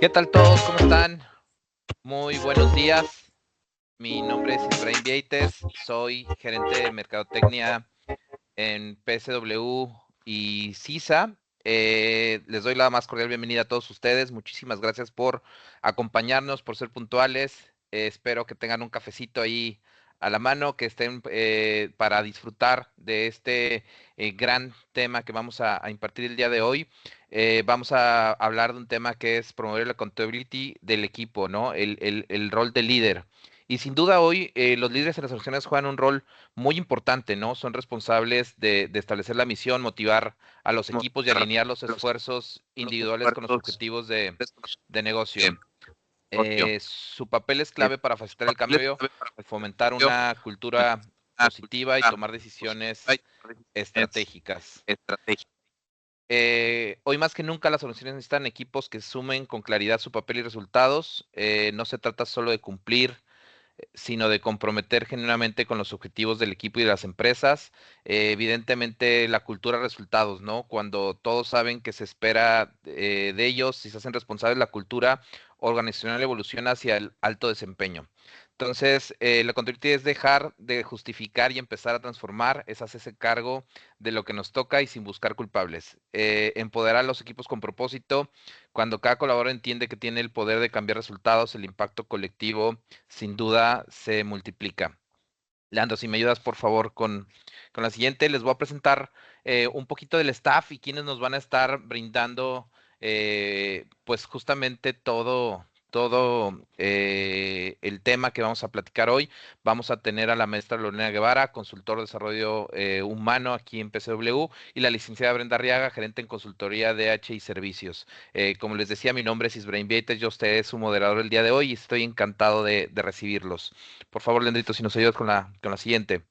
¿Qué tal todos? ¿Cómo están? Muy buenos días. Mi nombre es Isbraim Vieites, soy gerente de Mercadotecnia en PSW y CISA. Les doy la más cordial bienvenida a todos ustedes. Muchísimas gracias por acompañarnos, por ser puntuales. Espero que tengan un cafecito ahí a la mano, que estén para disfrutar de este gran tema que vamos a impartir el día de hoy. Vamos a hablar de un tema que es promover la accountability del equipo, ¿no? El rol de líder. Y sin duda hoy los líderes en las organizaciones juegan un rol muy importante, ¿no? Son responsables de establecer la misión, motivar a los equipos y alinear los esfuerzos individuales con los objetivos de negocio. Su papel es clave para facilitar el cambio, fomentar una cultura positiva y tomar decisiones estratégicas. Hoy más que nunca las organizaciones necesitan equipos que sumen con claridad su papel y resultados. No se trata solo de cumplir, sino de comprometer genuinamente con los objetivos del equipo y de las empresas. Evidentemente, la cultura de resultados, ¿no? Cuando todos saben que se espera de ellos y se hacen responsables, la cultura organizacional evoluciona hacia el alto desempeño. Entonces, la accountability es dejar de justificar y empezar a transformar, es hacerse cargo de lo que nos toca y sin buscar culpables. Empoderar a los equipos con propósito. Cuando cada colaborador entiende que tiene el poder de cambiar resultados, el impacto colectivo sin duda se multiplica. Leandro, si me ayudas por favor con la siguiente, les voy a presentar un poquito del staff y quienes nos van a estar brindando pues justamente todo el tema que vamos a platicar hoy. Vamos a tener a la maestra Lorena Guevara, consultor de desarrollo humano aquí en PCW, y la licenciada Brenda Arriaga, gerente en consultoría DH y servicios. Como les decía, mi nombre es Isbraim Vieites, yo usted es su moderador el día de hoy y estoy encantado de recibirlos. Por favor, Leandrito, si nos ayudas con la siguiente.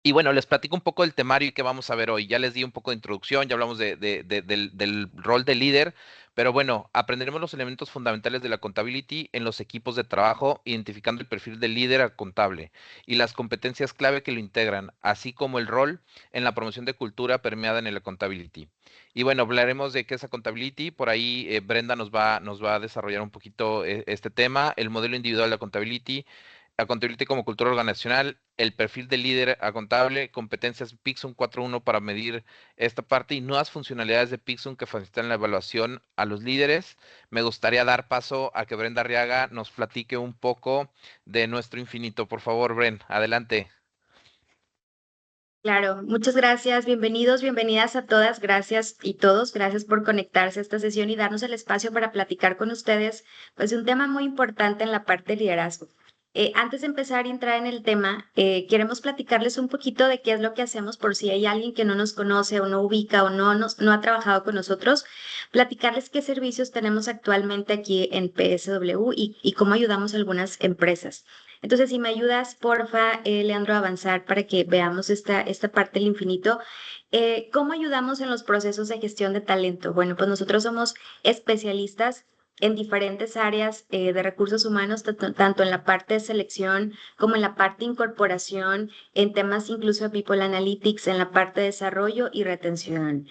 Y bueno, les platico un poco del temario y qué vamos a ver hoy. Ya les di un poco de introducción, ya hablamos del rol de líder, pero bueno, aprenderemos los elementos fundamentales de la accountability en los equipos de trabajo, identificando el perfil del líder al contable y las competencias clave que lo integran, así como el rol en la promoción de cultura permeada en el accountability. Y bueno, hablaremos de qué es accountability. Por ahí Brenda nos va a desarrollar un poquito este tema, el modelo individual de accountability como cultura organizacional, el perfil del líder a contable, competencias Pixum 4.1 para medir esta parte y nuevas funcionalidades de Pixum que facilitan la evaluación a los líderes. Me gustaría dar paso a que Brenda Arriaga nos platique un poco de nuestro infinito. Por favor, Bren, adelante. Claro, muchas gracias, bienvenidos, bienvenidas a todas, gracias y todos, gracias por conectarse a esta sesión y darnos el espacio para platicar con ustedes, pues de un tema muy importante en la parte de liderazgo. Antes de empezar y entrar en el tema, queremos platicarles un poquito de qué es lo que hacemos por si hay alguien que no nos conoce o no ubica o no ha trabajado con nosotros, platicarles qué servicios tenemos actualmente aquí en PSW y cómo ayudamos a algunas empresas. Entonces, si me ayudas, porfa, Leandro, a avanzar para que veamos esta parte del infinito. ¿Cómo ayudamos en los procesos de gestión de talento? Bueno, pues nosotros somos especialistas en diferentes áreas de recursos humanos, tanto en la parte de selección como en la parte de incorporación, en temas incluso de People Analytics, en la parte de desarrollo y retención.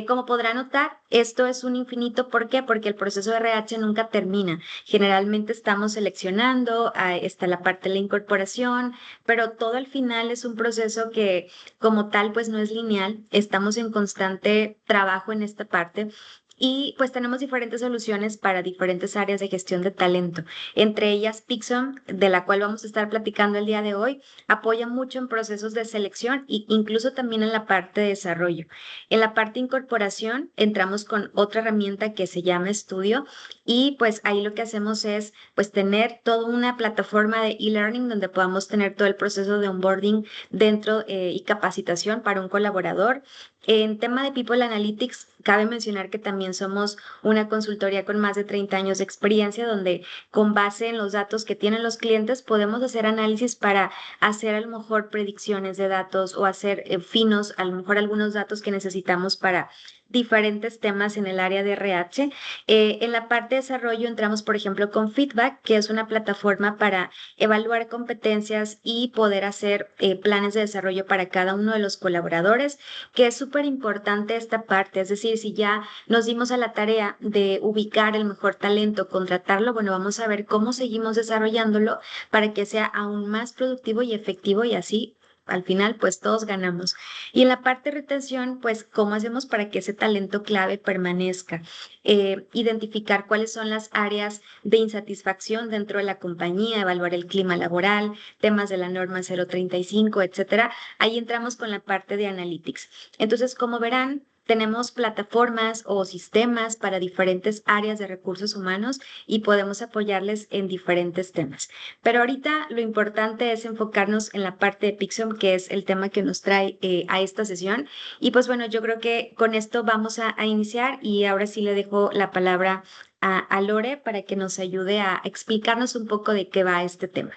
Como podrán notar, esto es un infinito. ¿Por qué? Porque el proceso de RH nunca termina. Generalmente estamos seleccionando, está la parte de la incorporación, pero todo al final es un proceso que como tal pues no es lineal. Estamos en constante trabajo en esta parte. Y pues tenemos diferentes soluciones para diferentes áreas de gestión de talento. Entre ellas, Pixum, de la cual vamos a estar platicando el día de hoy, apoya mucho en procesos de selección e incluso también en la parte de desarrollo. En la parte de incorporación entramos con otra herramienta que se llama Estudio y pues ahí lo que hacemos es pues tener toda una plataforma de e-learning donde podamos tener todo el proceso de onboarding dentro y capacitación para un colaborador. En tema de People Analytics, cabe mencionar que también somos una consultoría con más de 30 años de experiencia, donde con base en los datos que tienen los clientes podemos hacer análisis para hacer a lo mejor predicciones de datos o hacer finos, a lo mejor algunos datos que necesitamos para diferentes temas en el área de RH. En la parte de desarrollo entramos, por ejemplo, con Feedback, que es una plataforma para evaluar competencias y poder hacer planes de desarrollo para cada uno de los colaboradores, que es súper importante esta parte. Es decir, si ya nos dimos a la tarea de ubicar el mejor talento, contratarlo, bueno, vamos a ver cómo seguimos desarrollándolo para que sea aún más productivo y efectivo y así al final pues todos ganamos. Y en la parte de retención, pues cómo hacemos para que ese talento clave permanezca. Identificar cuáles son las áreas de insatisfacción dentro de la compañía, evaluar el clima laboral, temas de la norma 035, etcétera. Ahí entramos con la parte de analytics. Entonces, como verán, tenemos plataformas o sistemas para diferentes áreas de recursos humanos y podemos apoyarles en diferentes temas. Pero ahorita lo importante es enfocarnos en la parte de Pixum, que es el tema que nos trae a esta sesión. Y pues bueno, yo creo que con esto vamos a iniciar y ahora sí le dejo la palabra a Lore para que nos ayude a explicarnos un poco de qué va este tema.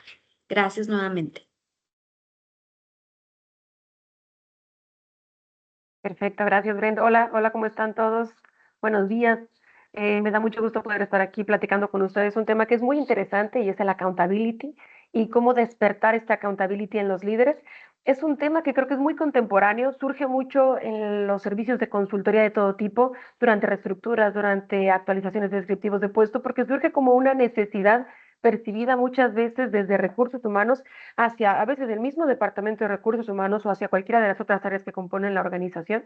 Gracias nuevamente. Perfecto, gracias Brenda. Hola, hola, ¿cómo están todos? Buenos días. Me da mucho gusto poder estar aquí platicando con ustedes un tema que es muy interesante y es el accountability y cómo despertar esta accountability en los líderes. Es un tema que creo que es muy contemporáneo, surge mucho en los servicios de consultoría de todo tipo, durante reestructuras, durante actualizaciones de descriptivos de puesto, porque surge como una necesidad percibida muchas veces desde recursos humanos hacia a veces el mismo departamento de recursos humanos o hacia cualquiera de las otras áreas que componen la organización.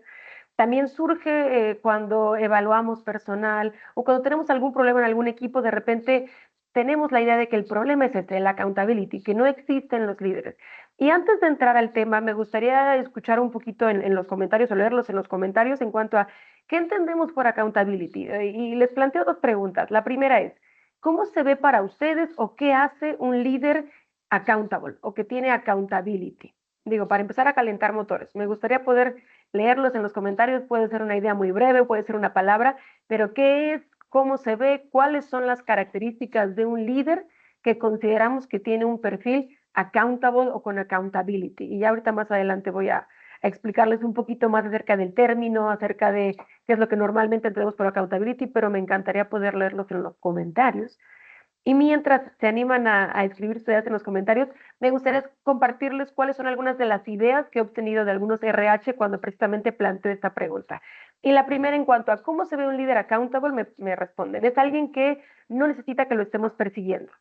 También surge cuando evaluamos personal o cuando tenemos algún problema en algún equipo, de repente tenemos la idea de que el problema es este, el accountability, que no existen los líderes. Y antes de entrar al tema, me gustaría escuchar un poquito en los comentarios o leerlos en los comentarios en cuanto a qué entendemos por accountability. Y les planteo dos preguntas. La primera es, ¿cómo se ve para ustedes o qué hace un líder accountable o que tiene accountability? Digo, para empezar a calentar motores, me gustaría poder leerlos en los comentarios, puede ser una idea muy breve, puede ser una palabra, pero ¿qué es? ¿Cómo se ve? ¿Cuáles son las características de un líder que consideramos que tiene un perfil accountable o con accountability? Y ya ahorita más adelante voy a explicarles un poquito más acerca del término, acerca de qué es lo que normalmente entendemos por accountability, pero me encantaría poder leerlos en los comentarios. Y mientras se animan a escribir sus ideas en los comentarios, me gustaría compartirles cuáles son algunas de las ideas que he obtenido de algunos RH cuando precisamente planteo esta pregunta. Y la primera, en cuanto a cómo se ve un líder accountable, me responden, es alguien que no necesita que lo estemos persiguiendo.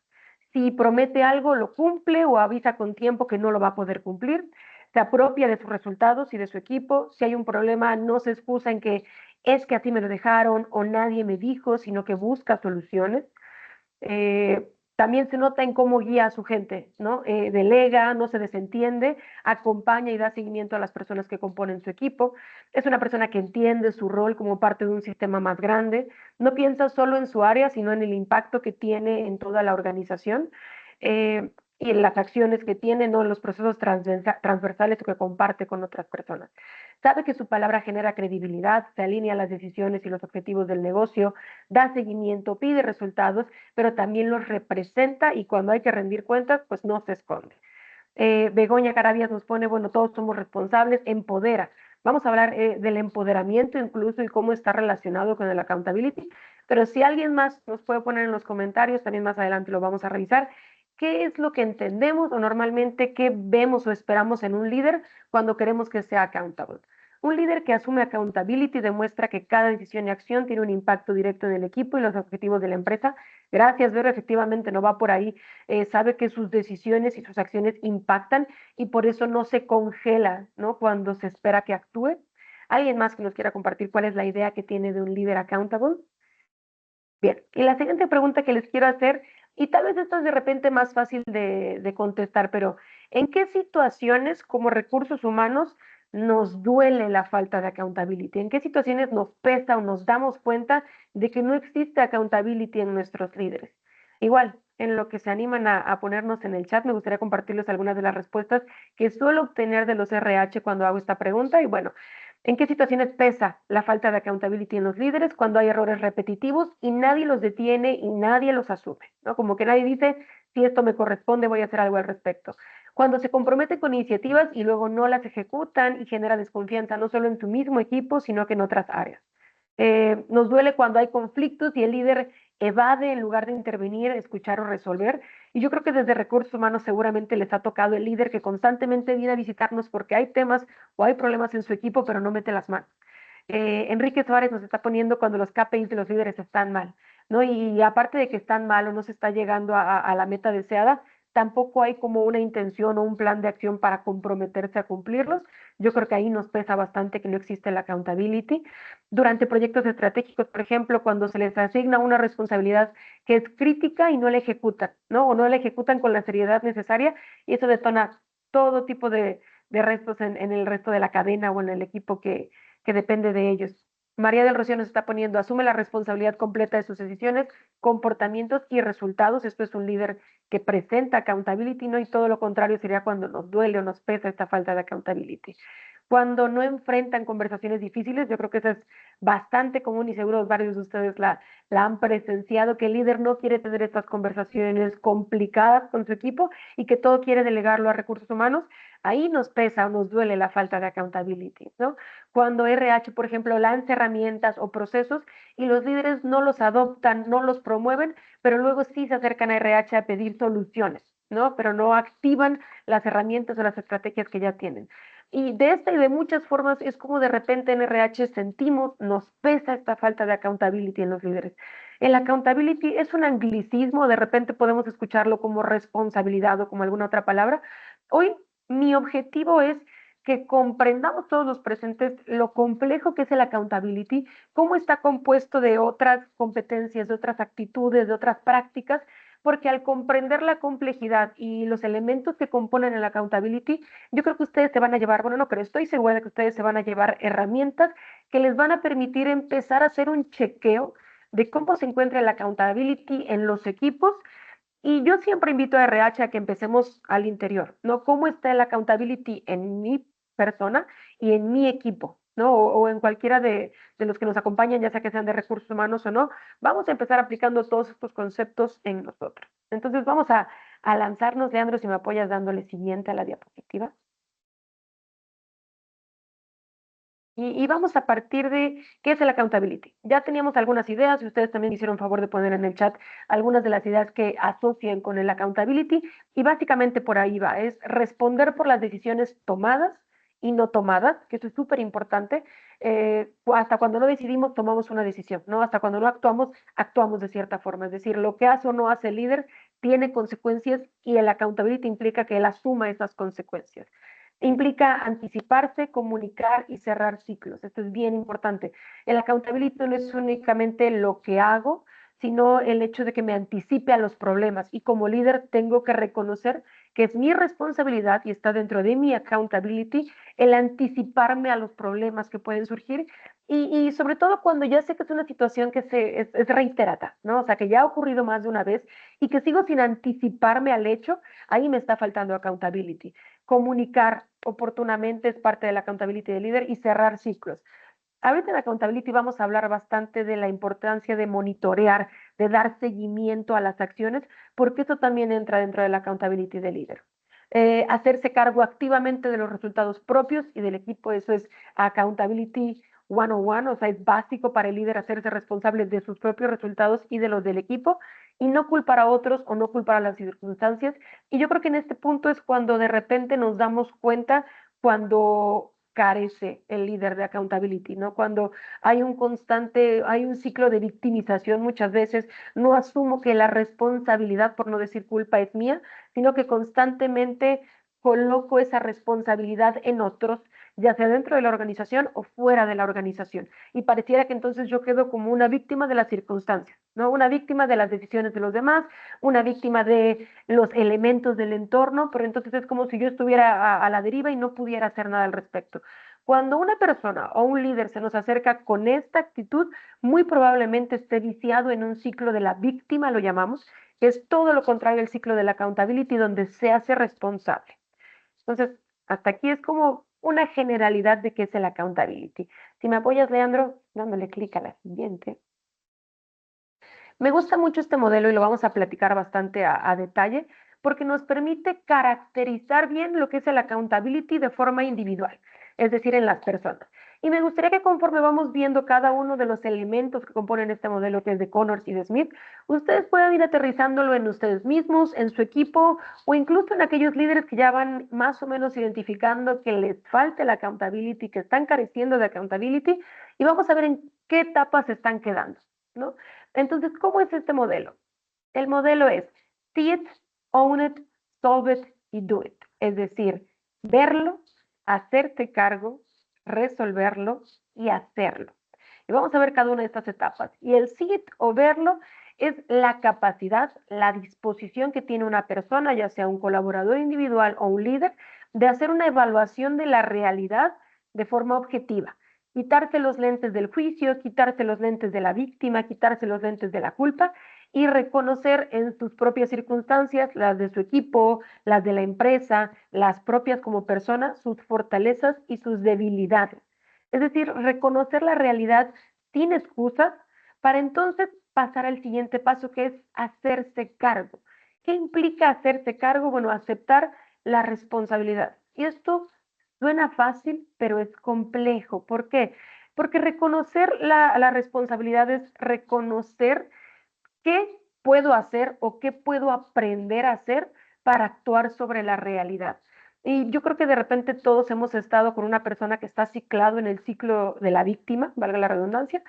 Si promete algo, lo cumple o avisa con tiempo que no lo va a poder cumplir. Se apropia de sus resultados y de su equipo. Si hay un problema, no se excusa en que es que así me lo dejaron o nadie me dijo, sino que busca soluciones. También se nota en cómo guía a su gente, ¿no? Delega, no se desentiende, acompaña y da seguimiento a las personas que componen su equipo. Es una persona que entiende su rol como parte de un sistema más grande. No piensa solo en su área, sino en el impacto que tiene en toda la organización y en las acciones que tiene, ¿no? En los procesos transversales que comparte con otras personas. Sabe que su palabra genera credibilidad, se alinea a las decisiones y los objetivos del negocio, da seguimiento, pide resultados, pero también los representa y cuando hay que rendir cuentas, pues no se esconde. Begoña Carabias nos pone, bueno, todos somos responsables, empodera. Vamos a hablar del empoderamiento incluso y cómo está relacionado con el accountability, pero si alguien más nos puede poner en los comentarios, también más adelante lo vamos a revisar, qué es lo que entendemos o normalmente qué vemos o esperamos en un líder cuando queremos que sea accountable. Un líder que asume accountability demuestra que cada decisión y acción tiene un impacto directo en el equipo y los objetivos de la empresa. Gracias, Vero, efectivamente no va por ahí. Sabe que sus decisiones y sus acciones impactan y por eso no se congela, ¿no? Cuando se espera que actúe. ¿Alguien más que nos quiera compartir cuál es la idea que tiene de un líder accountable? Bien, y la siguiente pregunta que les quiero hacer, y tal vez esto es de repente más fácil de contestar, pero ¿en qué situaciones como recursos humanos nos duele la falta de accountability? ¿En qué situaciones nos pesa o nos damos cuenta de que no existe accountability en nuestros líderes? Igual, en lo que se animan a ponernos en el chat, me gustaría compartirles algunas de las respuestas que suelo obtener de los RH cuando hago esta pregunta. Y bueno, ¿en qué situaciones pesa la falta de accountability en los líderes? Cuando hay errores repetitivos y nadie los detiene y nadie los asume, ¿no? Como que nadie dice, si esto me corresponde, voy a hacer algo al respecto. Cuando se comprometen con iniciativas y luego no las ejecutan y genera desconfianza no solo en su mismo equipo, sino que en otras áreas. Nos duele cuando hay conflictos y el líder evade en lugar de intervenir, escuchar o resolver. Y yo creo que desde Recursos Humanos seguramente les ha tocado el líder que constantemente viene a visitarnos porque hay temas o hay problemas en su equipo, pero no mete las manos. Enrique Suárez nos está poniendo cuando los KPIs de los líderes están mal, ¿no? Y aparte de que están mal o no se está llegando a la meta deseada, tampoco hay como una intención o un plan de acción para comprometerse a cumplirlos. Yo creo que ahí nos pesa bastante que no existe la accountability. Durante proyectos estratégicos, por ejemplo, cuando se les asigna una responsabilidad que es crítica y no la ejecutan, ¿no? O no la ejecutan con la seriedad necesaria y eso detona todo tipo de restos en el resto de la cadena o en el equipo que depende de ellos. María del Rocío nos está poniendo, asume la responsabilidad completa de sus decisiones, comportamientos y resultados. Esto es un líder que presenta accountability, ¿no? Y todo lo contrario sería cuando nos duele o nos pesa esta falta de accountability. Cuando no enfrentan conversaciones difíciles, yo creo que eso es bastante común y seguro varios de ustedes la han presenciado, que el líder no quiere tener estas conversaciones complicadas con su equipo y que todo quiere delegarlo a recursos humanos. Ahí nos pesa o nos duele la falta de accountability, ¿no? Cuando RH, por ejemplo, lanza herramientas o procesos y los líderes no los adoptan, no los promueven, pero luego sí se acercan a RH a pedir soluciones, ¿no? Pero no activan las herramientas o las estrategias que ya tienen. Y de esta y de muchas formas es como de repente en RH sentimos, nos pesa esta falta de accountability en los líderes. El accountability es un anglicismo, de repente podemos escucharlo como responsabilidad o como alguna otra palabra. Hoy mi objetivo es que comprendamos todos los presentes lo complejo que es el accountability, cómo está compuesto de otras competencias, de otras actitudes, de otras prácticas, porque al comprender la complejidad y los elementos que componen el accountability, yo creo que ustedes se van a llevar, bueno, no creo, estoy segura de que ustedes se van a llevar herramientas que les van a permitir empezar a hacer un chequeo de cómo se encuentra el accountability en los equipos. Y yo siempre invito a RH a que empecemos al interior, ¿no? ¿Cómo está el accountability en mi persona y en mi equipo, ¿no? O en cualquiera de los que nos acompañan, ya sea que sean de recursos humanos o no, vamos a empezar aplicando todos estos conceptos en nosotros. Entonces vamos a lanzarnos, Leandro, si me apoyas dándole siguiente a la diapositiva. Y vamos a partir de qué es el accountability. Ya teníamos algunas ideas y ustedes también hicieron favor de poner en el chat algunas de las ideas que asocian con el accountability y básicamente por ahí va, es responder por las decisiones tomadas y no tomadas, que eso es súper importante. Hasta cuando no decidimos, tomamos una decisión, ¿no? Hasta cuando no actuamos, actuamos de cierta forma. Es decir, lo que hace o no hace el líder tiene consecuencias y el accountability implica que él asuma esas consecuencias. Implica anticiparse, comunicar y cerrar ciclos. Esto es bien importante. El accountability no es únicamente lo que hago, sino el hecho de que me anticipe a los problemas. Y como líder tengo que reconocer que es mi responsabilidad y está dentro de mi accountability el anticiparme a los problemas que pueden surgir y sobre todo cuando ya sé que es una situación que es reiterada, ¿no? O sea, que ya ha ocurrido más de una vez y que sigo sin anticiparme al hecho, ahí me está faltando accountability. Comunicar oportunamente es parte de la accountability del líder y cerrar ciclos. Ahorita en accountability vamos a hablar bastante de la importancia de monitorear, de dar seguimiento a las acciones, porque eso también entra dentro de la accountability del líder. Hacerse cargo activamente de los resultados propios y del equipo, eso es accountability 101, o sea, es básico para el líder hacerse responsable de sus propios resultados y de los del equipo y no culpar a otros o no culpar a las circunstancias. Y yo creo que en este punto es cuando de repente nos damos cuenta cuando carece el líder de accountability, ¿no? Cuando hay un constante, hay un ciclo de victimización muchas veces, no asumo que la responsabilidad, por no decir culpa, es mía, sino que constantemente coloco esa responsabilidad en otros, ya sea dentro de la organización o fuera de la organización. Y pareciera que entonces yo quedo como una víctima de las circunstancias, ¿no? Una víctima de las decisiones de los demás, una víctima de los elementos del entorno, pero entonces es como si yo estuviera a la deriva y no pudiera hacer nada al respecto. Cuando una persona o un líder se nos acerca con esta actitud, muy probablemente esté viciado en un ciclo de la víctima, lo llamamos, que es todo lo contrario al ciclo de la accountability, donde se hace responsable. Entonces, hasta aquí es como una generalidad de qué es el accountability. Si me apoyas, Leandro, dándole clic a la siguiente. Me gusta mucho este modelo y lo vamos a platicar bastante a detalle porque nos permite caracterizar bien lo que es el accountability de forma individual, es decir, en las personas. Y me gustaría que conforme vamos viendo cada uno de los elementos que componen este modelo, que es de Connors y de Smith, ustedes puedan ir aterrizándolo en ustedes mismos, en su equipo o incluso en aquellos líderes que ya van más o menos identificando que les falta la accountability, que están careciendo de accountability, y vamos a ver en qué etapas se están quedando, ¿no? Entonces, ¿cómo es este modelo? El modelo es see it, own it, solve it y do it. Es decir, verlo, hacerte cargo, resolverlo y hacerlo. Y vamos a ver cada una de estas etapas. Y el see it o verlo es la capacidad, la disposición que tiene una persona, ya sea un colaborador individual o un líder, de hacer una evaluación de la realidad de forma objetiva. Quitarse los lentes del juicio, quitarse los lentes de la víctima, quitarse los lentes de la culpa y reconocer en sus propias circunstancias, las de su equipo, las de la empresa, las propias como persona, sus fortalezas y sus debilidades. Es decir, reconocer la realidad sin excusas para entonces pasar al siguiente paso, que es hacerse cargo. ¿Qué implica hacerse cargo? Bueno, aceptar la responsabilidad. Y esto suena fácil, pero es complejo. ¿Por qué? Porque reconocer la responsabilidad es reconocer qué puedo hacer o qué puedo aprender a hacer para actuar sobre la realidad. Y yo creo que de repente todos hemos estado con una persona que está ciclado en el ciclo de la víctima, valga la redundancia,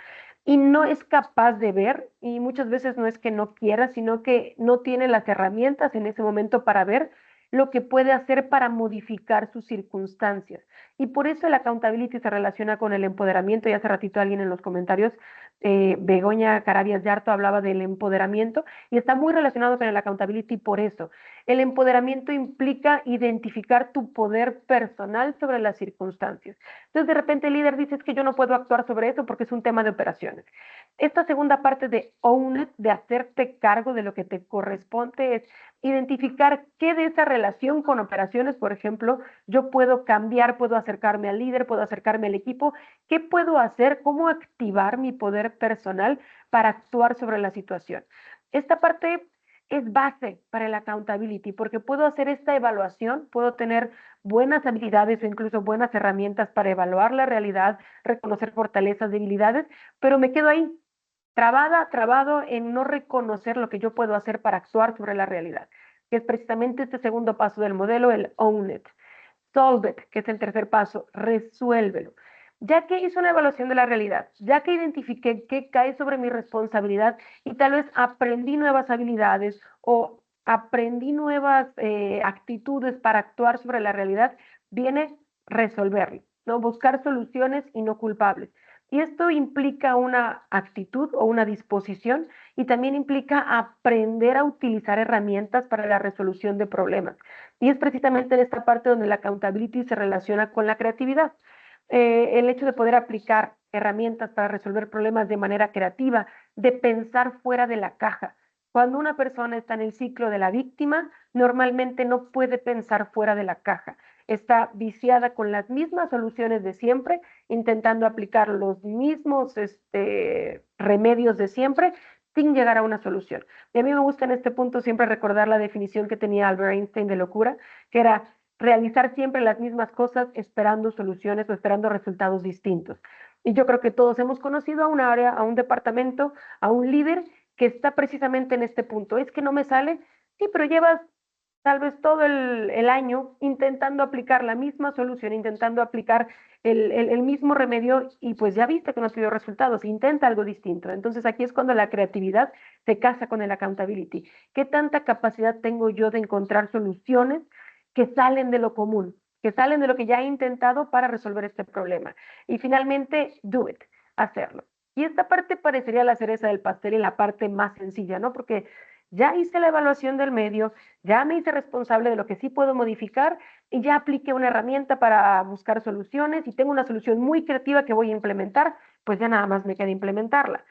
y no es capaz de ver, y muchas veces no es que no quiera, sino que no tiene las herramientas en ese momento para ver lo que puede hacer para modificar sus circunstancias. Y por eso el accountability se relaciona con el empoderamiento, y hace ratito alguien en los comentarios, Begoña Carabias Yarto, hablaba del empoderamiento, y está muy relacionado con el accountability por eso. El empoderamiento implica identificar tu poder personal sobre las circunstancias. Entonces, de repente el líder dice, es que yo no puedo actuar sobre eso porque es un tema de operaciones. Esta segunda parte de own it, de hacerte cargo de lo que te corresponde, es identificar qué de esa relación con operaciones, por ejemplo, yo puedo cambiar, puedo acercarme al líder, puedo acercarme al equipo, qué puedo hacer, cómo activar mi poder personal para actuar sobre la situación. Esta parte es base para el accountability, porque puedo hacer esta evaluación, puedo tener buenas habilidades o incluso buenas herramientas para evaluar la realidad, reconocer fortalezas, debilidades, pero me quedo ahí, trabado en no reconocer lo que yo puedo hacer para actuar sobre la realidad, que es precisamente este segundo paso del modelo, el own it. Solve it, que es el tercer paso, resuélvelo. Ya que hice una evaluación de la realidad, ya que identifiqué qué cae sobre mi responsabilidad y tal vez aprendí nuevas habilidades o aprendí nuevas actitudes para actuar sobre la realidad, viene resolverlo, ¿no? Buscar soluciones y no culpables. Y esto implica una actitud o una disposición y también implica aprender a utilizar herramientas para la resolución de problemas. Y es precisamente en esta parte donde la accountability se relaciona con la creatividad. El hecho de poder aplicar herramientas para resolver problemas de manera creativa, de pensar fuera de la caja. Cuando una persona está en el ciclo de la víctima, normalmente no puede pensar fuera de la caja. Está viciada con las mismas soluciones de siempre, intentando aplicar los mismos remedios de siempre sin llegar a una solución. Y a mí me gusta en este punto siempre recordar la definición que tenía Albert Einstein de locura, que era realizar siempre las mismas cosas esperando soluciones o esperando resultados distintos. Y yo creo que todos hemos conocido a un área, a un departamento, a un líder que está precisamente en este punto. Es que no me sale, sí, pero llevas tal vez todo el año intentando aplicar la misma solución, intentando aplicar el mismo remedio y pues ya viste que no te dio resultados, intenta algo distinto. Entonces aquí es cuando la creatividad se casa con el accountability. ¿Qué tanta capacidad tengo yo de encontrar soluciones que salen de lo común, que salen de lo que ya he intentado para resolver este problema? Y finalmente, do it, hacerlo. Y esta parte parecería la cereza del pastel y la parte más sencilla, ¿no? Porque ya hice la evaluación del medio, ya me hice responsable de lo que sí puedo modificar y ya apliqué una herramienta para buscar soluciones y tengo una solución muy creativa que voy a implementar, pues ya nada más me queda implementarla.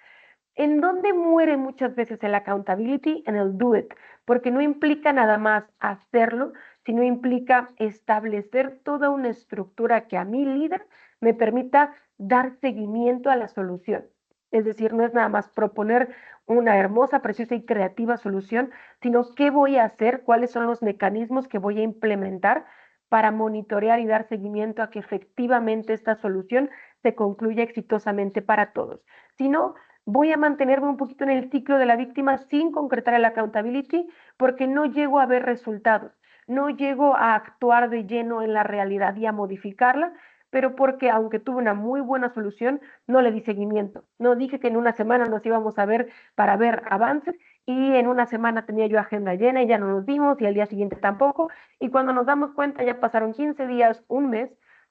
¿En dónde muere muchas veces el accountability? En el do it, porque no implica nada más hacerlo, sino implica establecer toda una estructura que a mi líder me permita dar seguimiento a la solución. Es decir, no es nada más proponer una hermosa, preciosa y creativa solución, sino qué voy a hacer, cuáles son los mecanismos que voy a implementar para monitorear y dar seguimiento a que efectivamente esta solución se concluya exitosamente para todos. Si no, voy a mantenerme un poquito en el ciclo de la víctima sin concretar el accountability porque no llego a ver resultados, no llego a actuar de lleno en la realidad y a modificarla, pero porque aunque tuve una muy buena solución, no le di seguimiento. No dije que en una semana nos íbamos a ver para ver avances y en una semana tenía yo agenda llena y ya no nos vimos y al día siguiente tampoco. Y cuando nos damos cuenta ya pasaron 15 días, un mes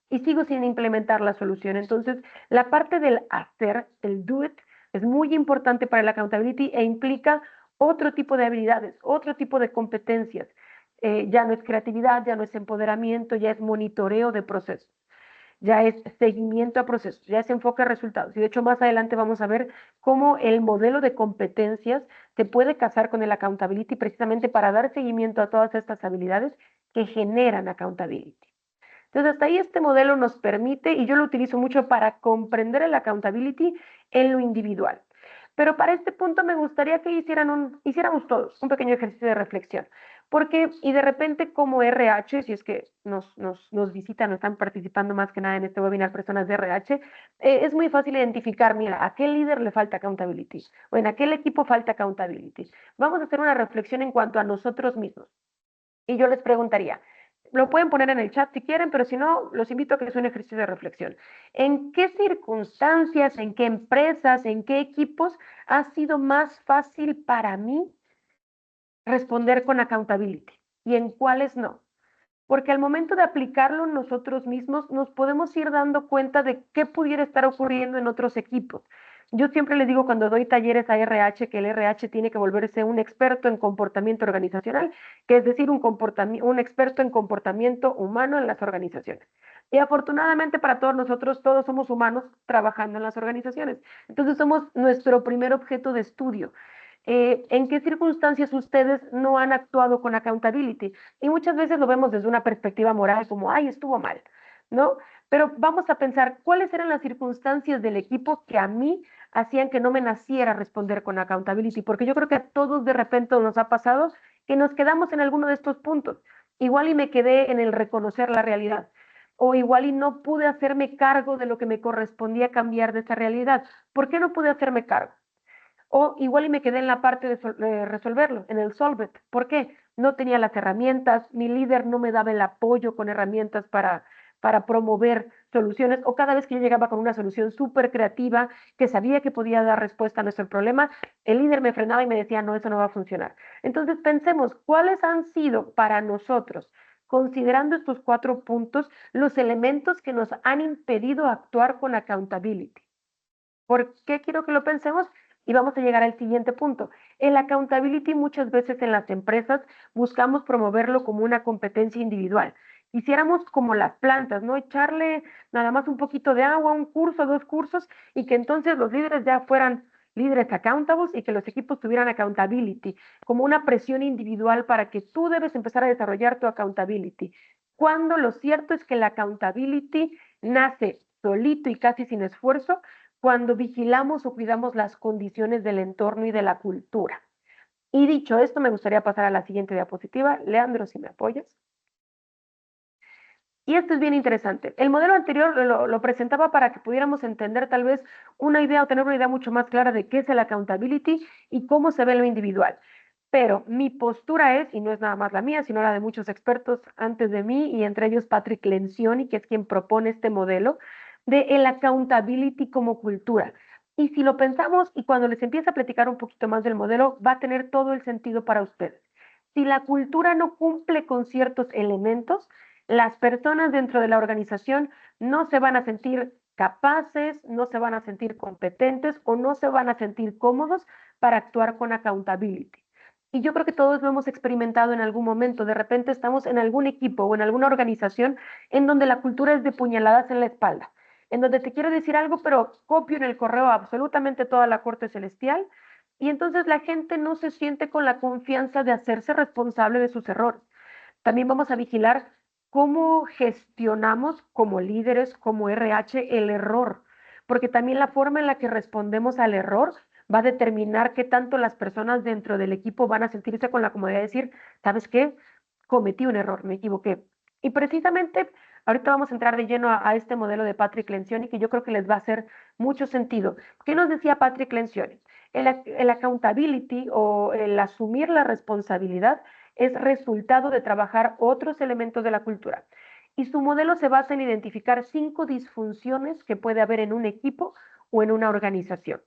y sigo sin implementar la solución. Entonces, la parte del hacer, el do it, es muy importante para la accountability e implica otro tipo de habilidades, otro tipo de competencias. Ya no es creatividad, ya no es empoderamiento, ya es monitoreo de procesos, ya es seguimiento a procesos, ya es enfoque a resultados. Y de hecho, más adelante vamos a ver cómo el modelo de competencias te puede casar con el accountability precisamente para dar seguimiento a todas estas habilidades que generan accountability. Entonces, hasta ahí este modelo nos permite, y yo lo utilizo mucho para comprender el accountability en lo individual. Pero para este punto me gustaría que hiciéramos todos un pequeño ejercicio de reflexión. Porque, y de repente como RH, si es que nos visitan o están participando más que nada en este webinar personas de RH, es muy fácil identificar, mira, a qué líder le falta accountability o en aquel equipo falta accountability. Vamos a hacer una reflexión en cuanto a nosotros mismos. Y yo les preguntaría, lo pueden poner en el chat si quieren, pero si no, los invito a que es un ejercicio de reflexión. ¿En qué circunstancias, en qué empresas, en qué equipos ha sido más fácil para mí responder con accountability y en cuáles no? Porque al momento de aplicarlo nosotros mismos nos podemos ir dando cuenta de qué pudiera estar ocurriendo en otros equipos. Yo siempre les digo cuando doy talleres a RH que el RH tiene que volverse un experto en comportamiento organizacional, que es decir, un experto en comportamiento humano en las organizaciones. Y afortunadamente para todos nosotros, todos somos humanos trabajando en las organizaciones. Entonces somos nuestro primer objeto de estudio. ¿En qué circunstancias ustedes no han actuado con accountability? Y muchas veces lo vemos desde una perspectiva moral, como, ay, estuvo mal, ¿no? Pero vamos a pensar cuáles eran las circunstancias del equipo que a mí hacían que no me naciera responder con accountability, porque yo creo que a todos de repente nos ha pasado que nos quedamos en alguno de estos puntos. Igual y me quedé en el reconocer la realidad, o igual y no pude hacerme cargo de lo que me correspondía cambiar de esa realidad. ¿Por qué no pude hacerme cargo? O igual y me quedé en la parte de resolverlo, en el solve it. ¿Por qué? No tenía las herramientas, mi líder no me daba el apoyo con herramientas para promover soluciones, o cada vez que yo llegaba con una solución súper creativa, que sabía que podía dar respuesta a nuestro problema, el líder me frenaba y me decía, no, eso no va a funcionar. Entonces pensemos, ¿cuáles han sido para nosotros, considerando estos 4 puntos, los elementos que nos han impedido actuar con accountability? ¿Por qué quiero que lo pensemos? Y vamos a llegar al siguiente punto. El accountability muchas veces en las empresas buscamos promoverlo como una competencia individual. Quisiéramos como las plantas, ¿no? Echarle nada más un poquito de agua, un curso, 2 cursos, y que entonces los líderes ya fueran líderes accountables y que los equipos tuvieran accountability, como una presión individual para que tú debes empezar a desarrollar tu accountability. Cuando lo cierto es que la accountability nace solito y casi sin esfuerzo cuando vigilamos o cuidamos las condiciones del entorno y de la cultura. Y dicho esto, me gustaría pasar a la siguiente diapositiva. Leandro, si me apoyas. Y esto es bien interesante. El modelo anterior lo presentaba para que pudiéramos entender tal vez una idea o tener una idea mucho más clara de qué es el accountability y cómo se ve en lo individual. Pero mi postura es, y no es nada más la mía, sino la de muchos expertos antes de mí, y entre ellos Patrick Lencioni, que es quien propone este modelo, de el accountability como cultura. Y si lo pensamos y cuando les empieza a platicar un poquito más del modelo, va a tener todo el sentido para ustedes. Si la cultura no cumple con ciertos elementos, las personas dentro de la organización no se van a sentir capaces, no se van a sentir competentes o no se van a sentir cómodos para actuar con accountability. Y yo creo que todos lo hemos experimentado en algún momento. De repente estamos en algún equipo o en alguna organización en donde la cultura es de puñaladas en la espalda, en donde te quiero decir algo, pero copio en el correo absolutamente toda la corte celestial, y entonces la gente no se siente con la confianza de hacerse responsable de sus errores. También vamos a vigilar cómo gestionamos como líderes, como RH, el error, porque también la forma en la que respondemos al error va a determinar qué tanto las personas dentro del equipo van a sentirse con la comodidad de decir, ¿sabes qué? Cometí un error, me equivoqué. Y precisamente Ahorita vamos a entrar de lleno a este modelo de Patrick Lencioni, que yo creo que les va a hacer mucho sentido. ¿Qué nos decía Patrick Lencioni? El accountability o el asumir la responsabilidad es resultado de trabajar otros elementos de la cultura. Y su modelo se basa en identificar 5 disfunciones que puede haber en un equipo o en una organización.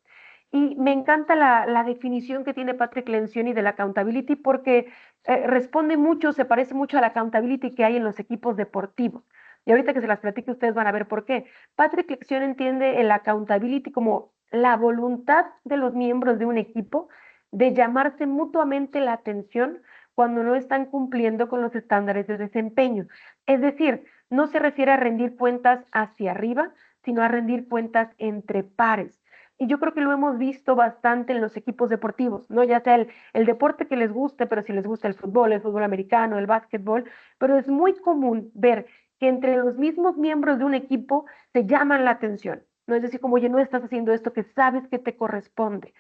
Y me encanta la definición que tiene Patrick Lencioni de la accountability porque responde mucho, se parece mucho a la accountability que hay en los equipos deportivos. Y ahorita que se las platique, ustedes van a ver por qué. Patrick Lencioni entiende el accountability como la voluntad de los miembros de un equipo de llamarse mutuamente la atención cuando no están cumpliendo con los estándares de desempeño. Es decir, no se refiere a rendir cuentas hacia arriba, sino a rendir cuentas entre pares. Y yo creo que lo hemos visto bastante en los equipos deportivos, ¿no? Ya sea el deporte que les guste, pero si les gusta el fútbol americano, el básquetbol, pero es muy común ver que entre los mismos miembros de un equipo se llaman la atención, ¿no? Es decir, como, oye, no estás haciendo esto que sabes que te corresponde.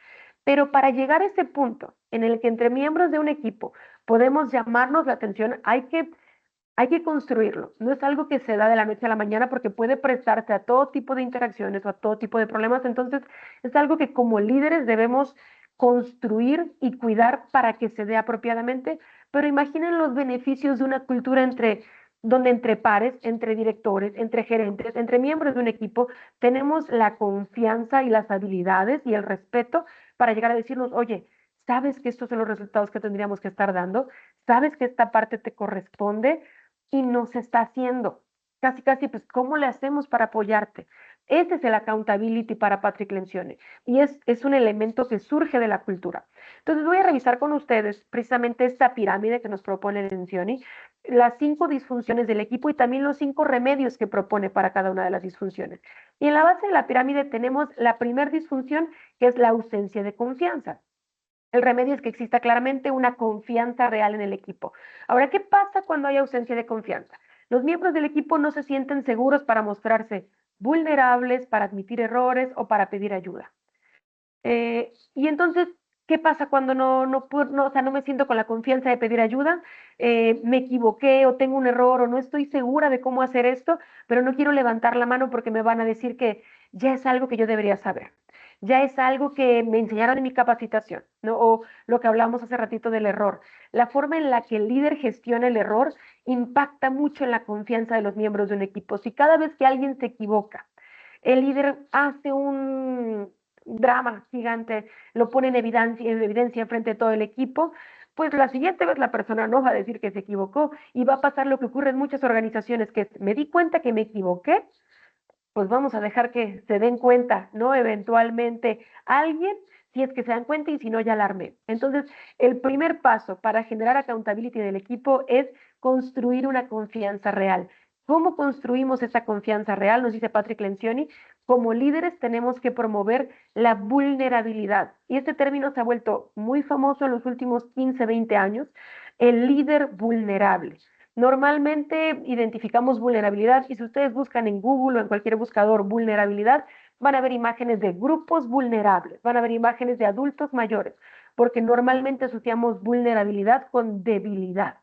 Pero para llegar a ese punto en el que entre miembros de un equipo podemos llamarnos la atención, hay que construirlo. No es algo que se da de la noche a la mañana porque puede prestarse a todo tipo de interacciones o a todo tipo de problemas. Entonces, es algo que como líderes debemos construir y cuidar para que se dé apropiadamente. Pero imaginen los beneficios de una cultura donde entre pares, entre directores, entre gerentes, entre miembros de un equipo, tenemos la confianza y las habilidades y el respeto para llegar a decirnos, oye, ¿sabes que estos son los resultados que tendríamos que estar dando? ¿Sabes que esta parte te corresponde? Y no se está haciendo. Casi, casi, pues, ¿cómo le hacemos para apoyarte? Ese es el accountability para Patrick Lencioni y es un elemento que surge de la cultura. Entonces voy a revisar con ustedes precisamente esta pirámide que nos propone Lencioni, las 5 disfunciones del equipo y también los 5 remedios que propone para cada una de las disfunciones. Y en la base de la pirámide tenemos la primera disfunción, que es la ausencia de confianza. El remedio es que exista claramente una confianza real en el equipo. Ahora, ¿qué pasa cuando hay ausencia de confianza? Los miembros del equipo no se sienten seguros para mostrarse vulnerables, para admitir errores o para pedir ayuda. Y entonces, ¿qué pasa cuando o sea, no me siento con la confianza de pedir ayuda? Me equivoqué o tengo un error o no estoy segura de cómo hacer esto, pero no quiero levantar la mano porque me van a decir que ya es algo que yo debería saber. Ya es algo que me enseñaron en mi capacitación, ¿no? O lo que hablamos hace ratito del error. La forma en la que el líder gestiona el error impacta mucho en la confianza de los miembros de un equipo. Si cada vez que alguien se equivoca, el líder hace un drama gigante, lo pone en evidencia frente a todo el equipo, pues la siguiente vez la persona no va a decir que se equivocó y va a pasar lo que ocurre en muchas organizaciones, que me di cuenta que me equivoqué, pues vamos a dejar que se den cuenta, ¿no? Eventualmente alguien, si es que se dan cuenta y si no, ya alarmé. Entonces, el primer paso para generar accountability del equipo es construir una confianza real. ¿Cómo construimos esa confianza real? Nos dice Patrick Lencioni. Como líderes tenemos que promover la vulnerabilidad. Y este término se ha vuelto muy famoso en los últimos 15, 20 años. El líder vulnerable. Normalmente identificamos vulnerabilidad y si ustedes buscan en Google o en cualquier buscador vulnerabilidad, van a ver imágenes de grupos vulnerables, van a ver imágenes de adultos mayores, porque normalmente asociamos vulnerabilidad con debilidad.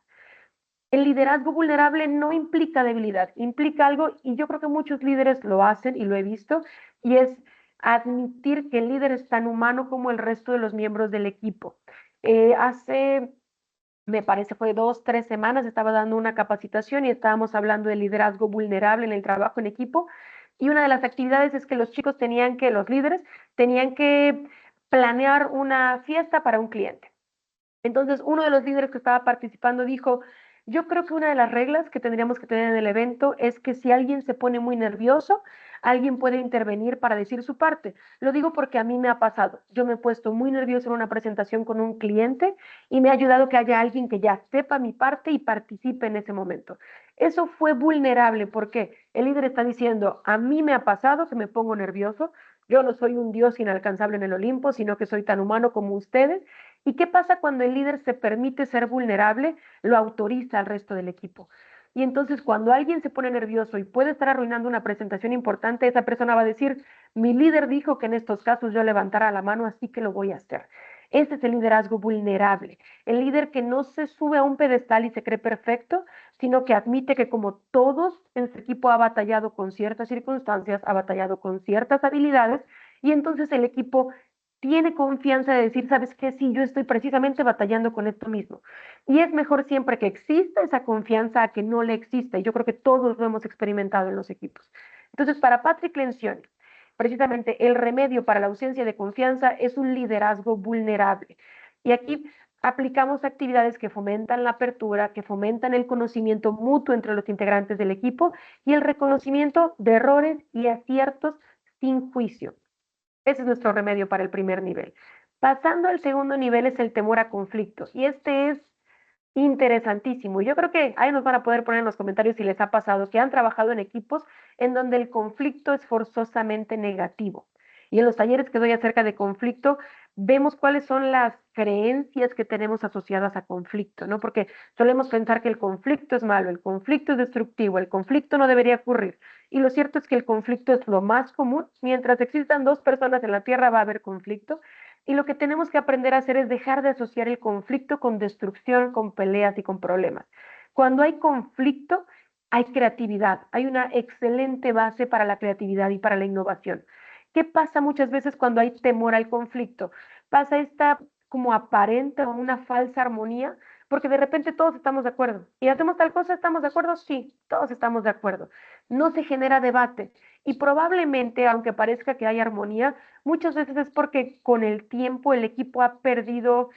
El liderazgo vulnerable no implica debilidad, implica algo, y yo creo que muchos líderes lo hacen y lo he visto, y es admitir que el líder es tan humano como el resto de los miembros del equipo. Hace me parece fue 2, 3 semanas, estaba dando una capacitación y estábamos hablando de liderazgo vulnerable en el trabajo en equipo. Y una de las actividades es que los los líderes, tenían que planear una fiesta para un cliente. Entonces, uno de los líderes que estaba participando dijo, yo creo que una de las reglas que tendríamos que tener en el evento es que si alguien se pone muy nervioso, alguien puede intervenir para decir su parte. Lo digo porque a mí me ha pasado. Yo me he puesto muy nervioso en una presentación con un cliente y me ha ayudado que haya alguien que ya sepa mi parte y participe en ese momento. Eso fue vulnerable porque el líder está diciendo, a mí me ha pasado que me pongo nervioso, yo no soy un dios inalcanzable en el Olimpo, sino que soy tan humano como ustedes. ¿Y qué pasa cuando el líder se permite ser vulnerable? Lo autoriza al resto del equipo. Y entonces cuando alguien se pone nervioso y puede estar arruinando una presentación importante, esa persona va a decir, mi líder dijo que en estos casos yo levantara la mano, así que lo voy a hacer. Ese es el liderazgo vulnerable, el líder que no se sube a un pedestal y se cree perfecto, sino que admite que como todos en su equipo ha batallado con ciertas circunstancias, ha batallado con ciertas habilidades, y entonces el equipo tiene confianza de decir, ¿sabes qué? Sí, yo estoy precisamente batallando con esto mismo. Y es mejor siempre que exista esa confianza a que no le exista. Y yo creo que todos lo hemos experimentado en los equipos. Entonces, para Patrick Lencioni, precisamente el remedio para la ausencia de confianza es un liderazgo vulnerable. Y aquí aplicamos actividades que fomentan la apertura, que fomentan el conocimiento mutuo entre los integrantes del equipo y el reconocimiento de errores y aciertos sin juicio. Ese es nuestro remedio para el primer nivel. Pasando al segundo nivel es el temor a conflicto. Y este es interesantísimo. Yo creo que ahí nos van a poder poner en los comentarios si les ha pasado que han trabajado en equipos en donde el conflicto es forzosamente negativo. Y en los talleres que doy acerca de conflicto, vemos cuáles son las creencias que tenemos asociadas a conflicto, ¿no? Porque solemos pensar que el conflicto es malo, el conflicto es destructivo, el conflicto no debería ocurrir. Y lo cierto es que el conflicto es lo más común. Mientras existan dos personas en la Tierra va a haber conflicto. Y lo que tenemos que aprender a hacer es dejar de asociar el conflicto con destrucción, con peleas y con problemas. Cuando hay conflicto, hay creatividad, hay una excelente base para la creatividad y para la innovación. ¿Qué pasa muchas veces cuando hay temor al conflicto? Pasa esta como aparente o una falsa armonía, porque de repente todos estamos de acuerdo. ¿Y hacemos tal cosa? ¿Estamos de acuerdo? Sí, todos estamos de acuerdo. No se genera debate. Y probablemente, aunque parezca que hay armonía, muchas veces es porque con el tiempo el equipo ha perdido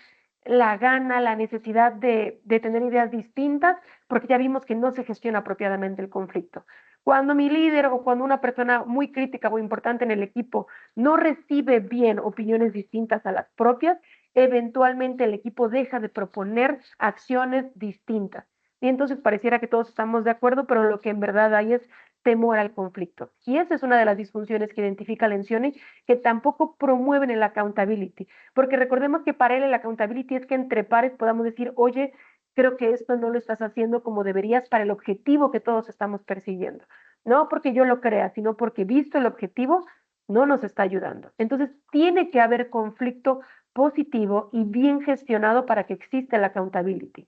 la gana, la necesidad de tener ideas distintas, porque ya vimos que no se gestiona apropiadamente el conflicto. Cuando mi líder o cuando una persona muy crítica o importante en el equipo no recibe bien opiniones distintas a las propias, eventualmente el equipo deja de proponer acciones distintas. Y entonces pareciera que todos estamos de acuerdo, pero lo que en verdad hay es temor al conflicto. Y esa es una de las disfunciones que identifica Lencioni, que tampoco promueven el accountability, porque recordemos que para él el accountability es que entre pares podamos decir, oye, creo que esto no lo estás haciendo como deberías para el objetivo que todos estamos persiguiendo. No porque yo lo crea, sino porque visto el objetivo, no nos está ayudando. Entonces, tiene que haber conflicto positivo y bien gestionado para que exista el accountability.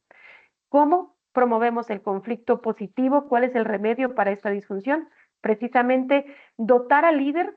¿Cómo promovemos el conflicto positivo? ¿Cuál es el remedio para esta disfunción? Precisamente dotar al líder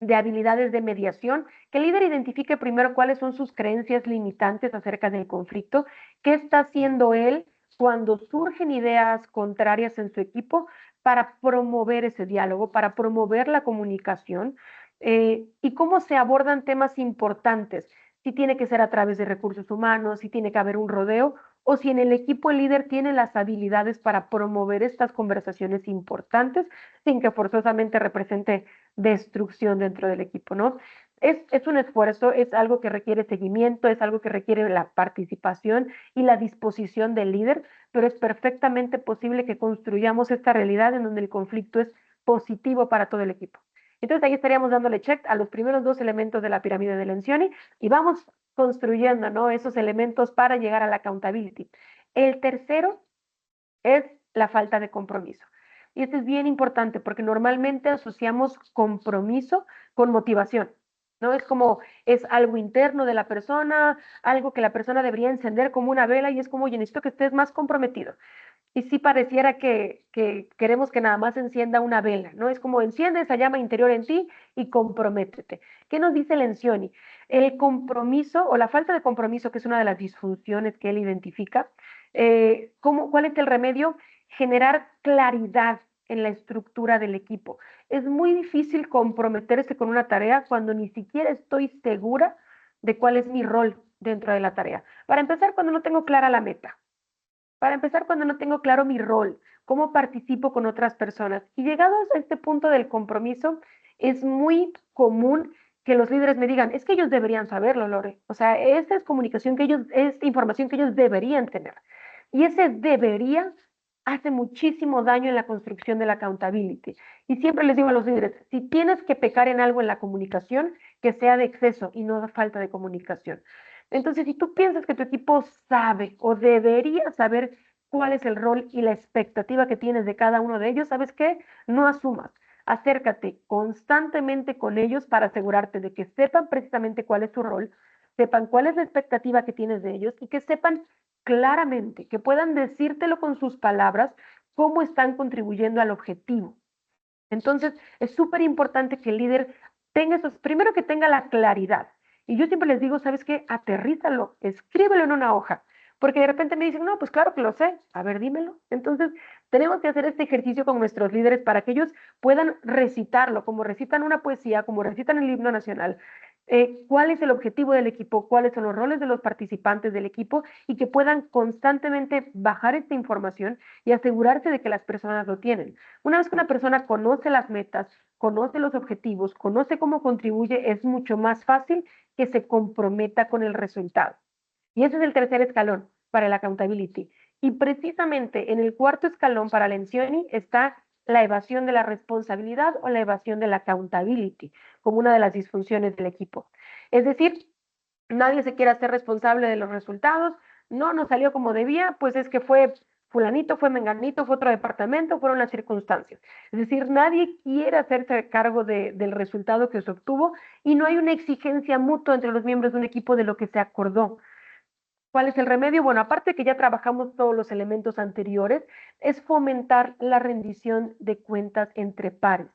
de habilidades de mediación, que el líder identifique primero cuáles son sus creencias limitantes acerca del conflicto, qué está haciendo él cuando surgen ideas contrarias en su equipo para promover ese diálogo, para promover la comunicación y cómo se abordan temas importantes, si tiene que ser a través de recursos humanos, si tiene que haber un rodeo o si en el equipo el líder tiene las habilidades para promover estas conversaciones importantes sin que forzosamente represente destrucción dentro del equipo, ¿no? Es un esfuerzo, es algo que requiere seguimiento, es algo que requiere la participación y la disposición del líder, pero es perfectamente posible que construyamos esta realidad en donde el conflicto es positivo para todo el equipo. Entonces ahí estaríamos dándole check a los primeros dos elementos de la pirámide de Lencioni y vamos construyendo, ¿no? Esos elementos para llegar a la accountability. El tercero es la falta de compromiso. Y esto es bien importante porque normalmente asociamos compromiso con motivación, ¿no? Es como, es algo interno de la persona, algo que la persona debería encender como una vela y es como, oye, necesito que estés más comprometido. Y sí pareciera que queremos que nada más encienda una vela, ¿no? Es como enciende esa llama interior en ti y comprométete. ¿Qué nos dice Lencioni? El compromiso o la falta de compromiso, que es una de las disfunciones que él identifica, ¿cuál es el remedio? Generar claridad en la estructura del equipo. Es muy difícil comprometerse con una tarea cuando ni siquiera estoy segura de cuál es mi rol dentro de la tarea. Para empezar, cuando no tengo clara la meta. Para empezar, cuando no tengo claro mi rol, cómo participo con otras personas. Y llegados a este punto del compromiso, es muy común que los líderes me digan, es que ellos deberían saberlo, Lore. O sea, esta es comunicación que ellos, es información que ellos deberían tener. Y ese debería hace muchísimo daño en la construcción de la accountability. Y siempre les digo a los líderes, si tienes que pecar en algo en la comunicación, que sea de exceso y no de falta de comunicación. Entonces, si tú piensas que tu equipo sabe o debería saber cuál es el rol y la expectativa que tienes de cada uno de ellos, ¿sabes qué? No asumas. Acércate constantemente con ellos para asegurarte de que sepan precisamente cuál es su rol, sepan cuál es la expectativa que tienes de ellos y que sepan claramente, que puedan decírtelo con sus palabras, cómo están contribuyendo al objetivo. Entonces, es súper importante que el líder tenga esos, primero que tenga la claridad. Y yo siempre les digo, ¿sabes qué? Aterrízalo, escríbelo en una hoja. Porque de repente me dicen, no, pues claro que lo sé. A ver, dímelo. Entonces, tenemos que hacer este ejercicio con nuestros líderes para que ellos puedan recitarlo, como recitan una poesía, como recitan el himno nacional. ¿Cuál es el objetivo del equipo? ¿Cuáles son los roles de los participantes del equipo? Y que puedan constantemente bajar esta información y asegurarse de que las personas lo tienen. Una vez que una persona conoce las metas, conoce los objetivos, conoce cómo contribuye, es mucho más fácil que se comprometa con el resultado. Y ese es el tercer escalón para el accountability. Y precisamente en el cuarto escalón para la Lencioni está la evasión de la responsabilidad o la evasión de la accountability, como una de las disfunciones del equipo. Es decir, nadie se quiere hacer responsable de los resultados, no salió como debía, pues es que fue fulanito, fue menganito, fue otro departamento, fueron las circunstancias. Es decir, nadie quiere hacerse cargo del resultado que se obtuvo y no hay una exigencia mutua entre los miembros de un equipo de lo que se acordó. ¿Cuál es el remedio? Bueno, aparte que ya trabajamos todos los elementos anteriores, es fomentar la rendición de cuentas entre pares.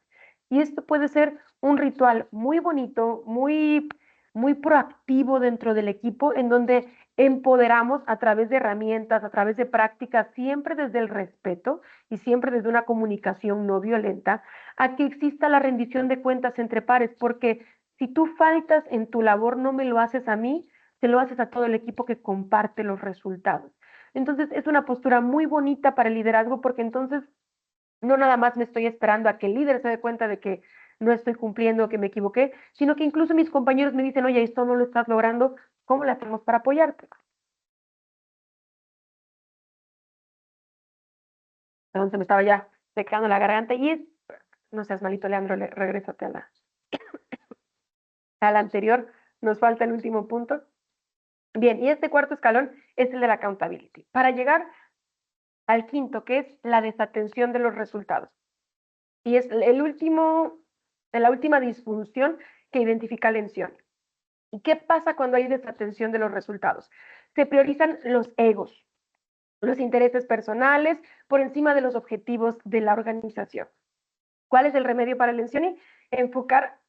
Y esto puede ser un ritual muy bonito, muy proactivo dentro del equipo, en donde empoderamos a través de herramientas, a través de prácticas, siempre desde el respeto y siempre desde una comunicación no violenta, a que exista la rendición de cuentas entre pares, porque si tú faltas en tu labor, no me lo haces a mí, se lo haces a todo el equipo que comparte los resultados. Entonces, es una postura muy bonita para el liderazgo porque entonces no nada más me estoy esperando a que el líder se dé cuenta de que no estoy cumpliendo, que me equivoqué, sino que incluso mis compañeros me dicen, oye, esto no lo estás logrando, ¿cómo le hacemos para apoyarte? Entonces me estaba ya secando la garganta y es, no seas malito, Leandro, regrésate a la anterior, nos falta el último punto. Bien, y este cuarto escalón es el de la accountability. Para llegar al quinto, que es la desatención de los resultados. Y es la última disfunción que identifica Lencioni. ¿Y qué pasa cuando hay desatención de los resultados? Se priorizan los egos, los intereses personales por encima de los objetivos de la organización. ¿Cuál es el remedio para Lencioni? Enfocar,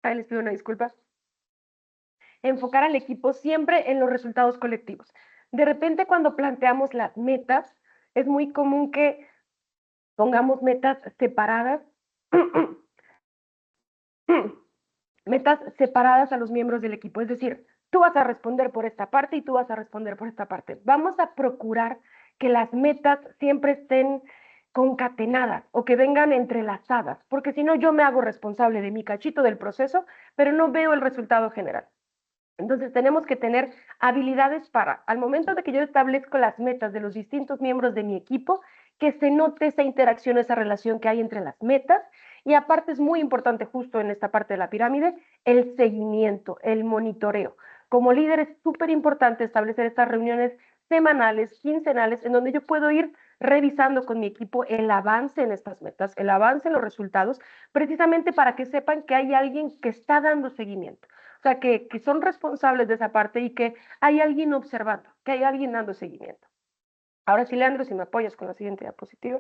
ahí les pido una disculpa, enfocar al equipo siempre en los resultados colectivos. De repente, cuando planteamos las metas, es muy común que pongamos metas separadas, metas separadas a los miembros del equipo. Es decir, tú vas a responder por esta parte y tú vas a responder por esta parte. Vamos a procurar que las metas siempre estén concatenadas o que vengan entrelazadas, porque si no yo me hago responsable de mi cachito del proceso, pero no veo el resultado general. Entonces tenemos que tener habilidades para, al momento de que yo establezco las metas de los distintos miembros de mi equipo, que se note esa interacción, esa relación que hay entre las metas. Y aparte es muy importante justo en esta parte de la pirámide, el seguimiento, el monitoreo. Como líder es súper importante establecer estas reuniones semanales, quincenales, en donde yo puedo ir revisando con mi equipo el avance en estas metas, el avance en los resultados, precisamente para que sepan que hay alguien que está dando seguimiento. O sea, que son responsables de esa parte y que hay alguien observando, que hay alguien dando seguimiento. Ahora sí, Leandro, si me apoyas con la siguiente diapositiva.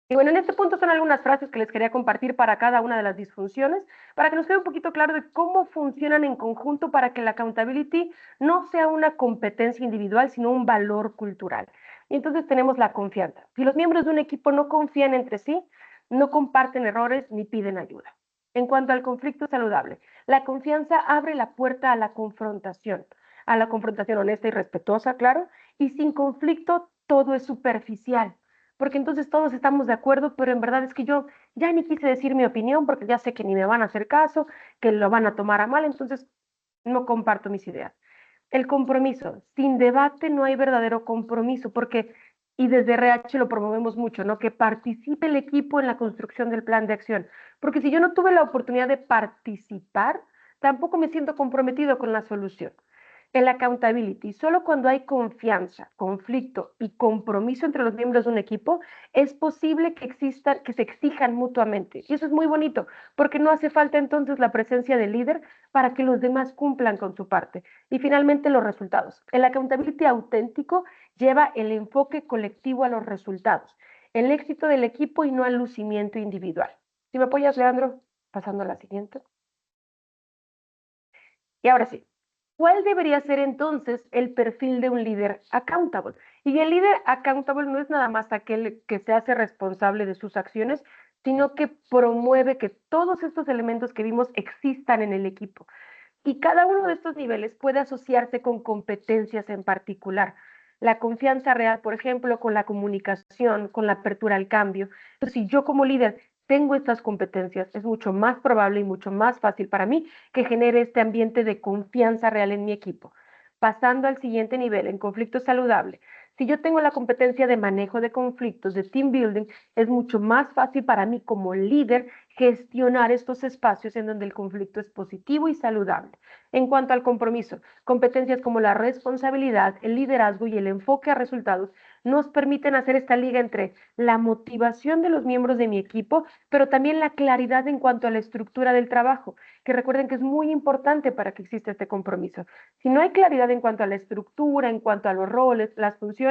Y bueno, en este punto son algunas frases que les quería compartir para cada una de las disfunciones, para que nos quede un poquito claro de cómo funcionan en conjunto para que la accountability no sea una competencia individual, sino un valor cultural. Y entonces tenemos la confianza. Si los miembros de un equipo no confían entre sí, no comparten errores ni piden ayuda. En cuanto al conflicto saludable, la confianza abre la puerta a la confrontación honesta y respetuosa, claro, y sin conflicto todo es superficial, porque entonces todos estamos de acuerdo, pero en verdad es que yo ya ni quise decir mi opinión porque ya sé que ni me van a hacer caso, que lo van a tomar a mal, entonces no comparto mis ideas. El compromiso, sin debate no hay verdadero compromiso, porque, y desde RH lo promovemos mucho, ¿no? Que participe el equipo en la construcción del plan de acción, porque si yo no tuve la oportunidad de participar, tampoco me siento comprometido con la solución. El accountability, solo cuando hay confianza, conflicto y compromiso entre los miembros de un equipo, es posible que se exijan mutuamente. Y eso es muy bonito, porque no hace falta entonces la presencia del líder para que los demás cumplan con su parte. Y finalmente, los resultados. El accountability auténtico lleva el enfoque colectivo a los resultados, el éxito del equipo y no al lucimiento individual. Si me apoyas, Leandro, pasando a la siguiente. Y ahora sí, ¿cuál debería ser entonces el perfil de un líder accountable? Y el líder accountable no es nada más aquel que se hace responsable de sus acciones, sino que promueve que todos estos elementos que vimos existan en el equipo. Y cada uno de estos niveles puede asociarse con competencias en particular. La confianza real, por ejemplo, con la comunicación, con la apertura al cambio. Entonces, si yo como líder tengo estas competencias, es mucho más probable y mucho más fácil para mí que genere este ambiente de confianza real en mi equipo. Pasando al siguiente nivel, en conflicto saludable. Si yo tengo la competencia de manejo de conflictos, de team building, es mucho más fácil para mí como líder gestionar estos espacios en donde el conflicto es positivo y saludable. En cuanto al compromiso, competencias como la responsabilidad, el liderazgo y el enfoque a resultados nos permiten hacer esta liga entre la motivación de los miembros de mi equipo, pero también la claridad en cuanto a la estructura del trabajo, que recuerden que es muy importante para que exista este compromiso. Si no hay claridad en cuanto a la estructura, en cuanto a los roles, las funciones,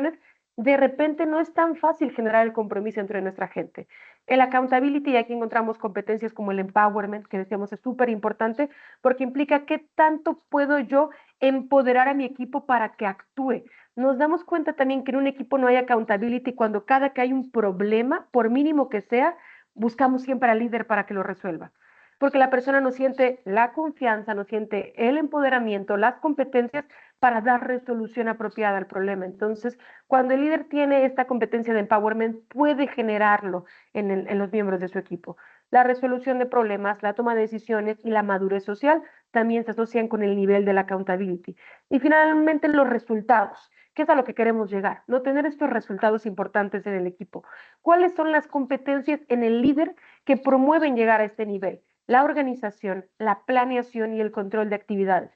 de repente no es tan fácil generar el compromiso entre nuestra gente. El accountability, aquí encontramos competencias como el empowerment, que decíamos es súper importante, porque implica qué tanto puedo yo empoderar a mi equipo para que actúe. Nos damos cuenta también que en un equipo no hay accountability cuando cada que hay un problema, por mínimo que sea, buscamos siempre al líder para que lo resuelva. Porque la persona no siente la confianza, no siente el empoderamiento, las competencias para dar resolución apropiada al problema. Entonces, cuando el líder tiene esta competencia de empowerment, puede generarlo en los miembros de su equipo. La resolución de problemas, la toma de decisiones y la madurez social también se asocian con el nivel de la accountability. Y finalmente los resultados, que es a lo que queremos llegar, no tener estos resultados importantes en el equipo. ¿Cuáles son las competencias en el líder que promueven llegar a este nivel? La organización, la planeación y el control de actividades.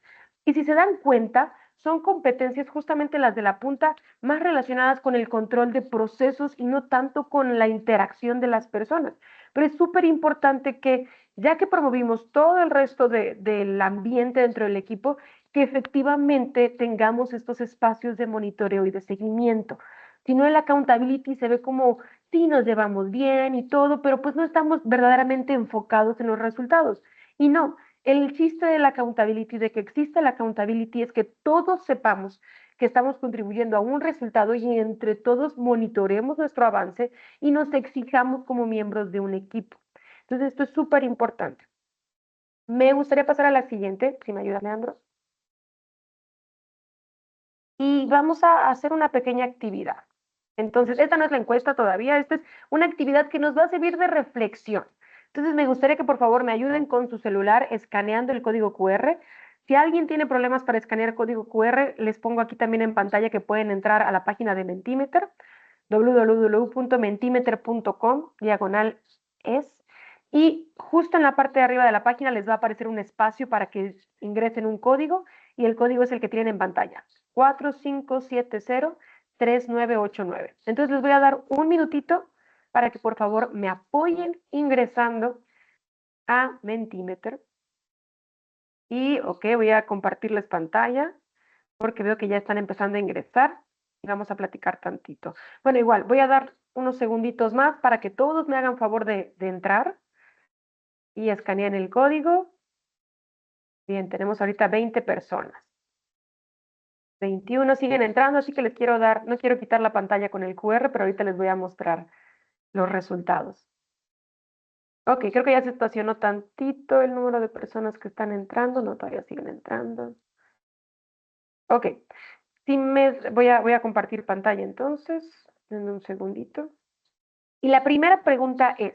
Y si se dan cuenta, son competencias justamente las de la punta más relacionadas con el control de procesos y no tanto con la interacción de las personas. Pero es súper importante que, ya que promovimos todo el resto del ambiente dentro del equipo, que efectivamente tengamos estos espacios de monitoreo y de seguimiento. Si no, el accountability se ve como, sí, nos llevamos bien y todo, pero pues no estamos verdaderamente enfocados en los resultados. Y no, el chiste de la accountability, de que existe la accountability, es que todos sepamos que estamos contribuyendo a un resultado y entre todos monitoremos nuestro avance y nos exijamos como miembros de un equipo. Entonces, esto es súper importante. Me gustaría pasar a la siguiente, si me ayuda, Leandro. Y vamos a hacer una pequeña actividad. Entonces, esta no es la encuesta todavía, esta es una actividad que nos va a servir de reflexión. Entonces, me gustaría que por favor me ayuden con su celular escaneando el código QR. Si alguien tiene problemas para escanear código QR, les pongo aquí también en pantalla que pueden entrar a la página de Mentimeter, www.mentimeter.com/es. Y justo en la parte de arriba de la página les va a aparecer un espacio para que ingresen un código y el código es el que tienen en pantalla, 45703989. Entonces les voy a dar un minutito para que por favor me apoyen ingresando a Mentimeter. Y ok, voy a compartirles pantalla porque veo que ya están empezando a ingresar y vamos a platicar tantito. Bueno, igual, voy a dar unos segunditos más para que todos me hagan favor de entrar y escanean el código. Bien, tenemos ahorita 20 personas. 21 siguen entrando, así que les quiero dar, no quiero quitar la pantalla con el QR, pero ahorita les voy a mostrar los resultados. Ok, creo que ya se estacionó tantito el número de personas que están entrando, no, todavía siguen entrando. Ok, voy a compartir pantalla entonces, denme un segundito. Y la primera pregunta es,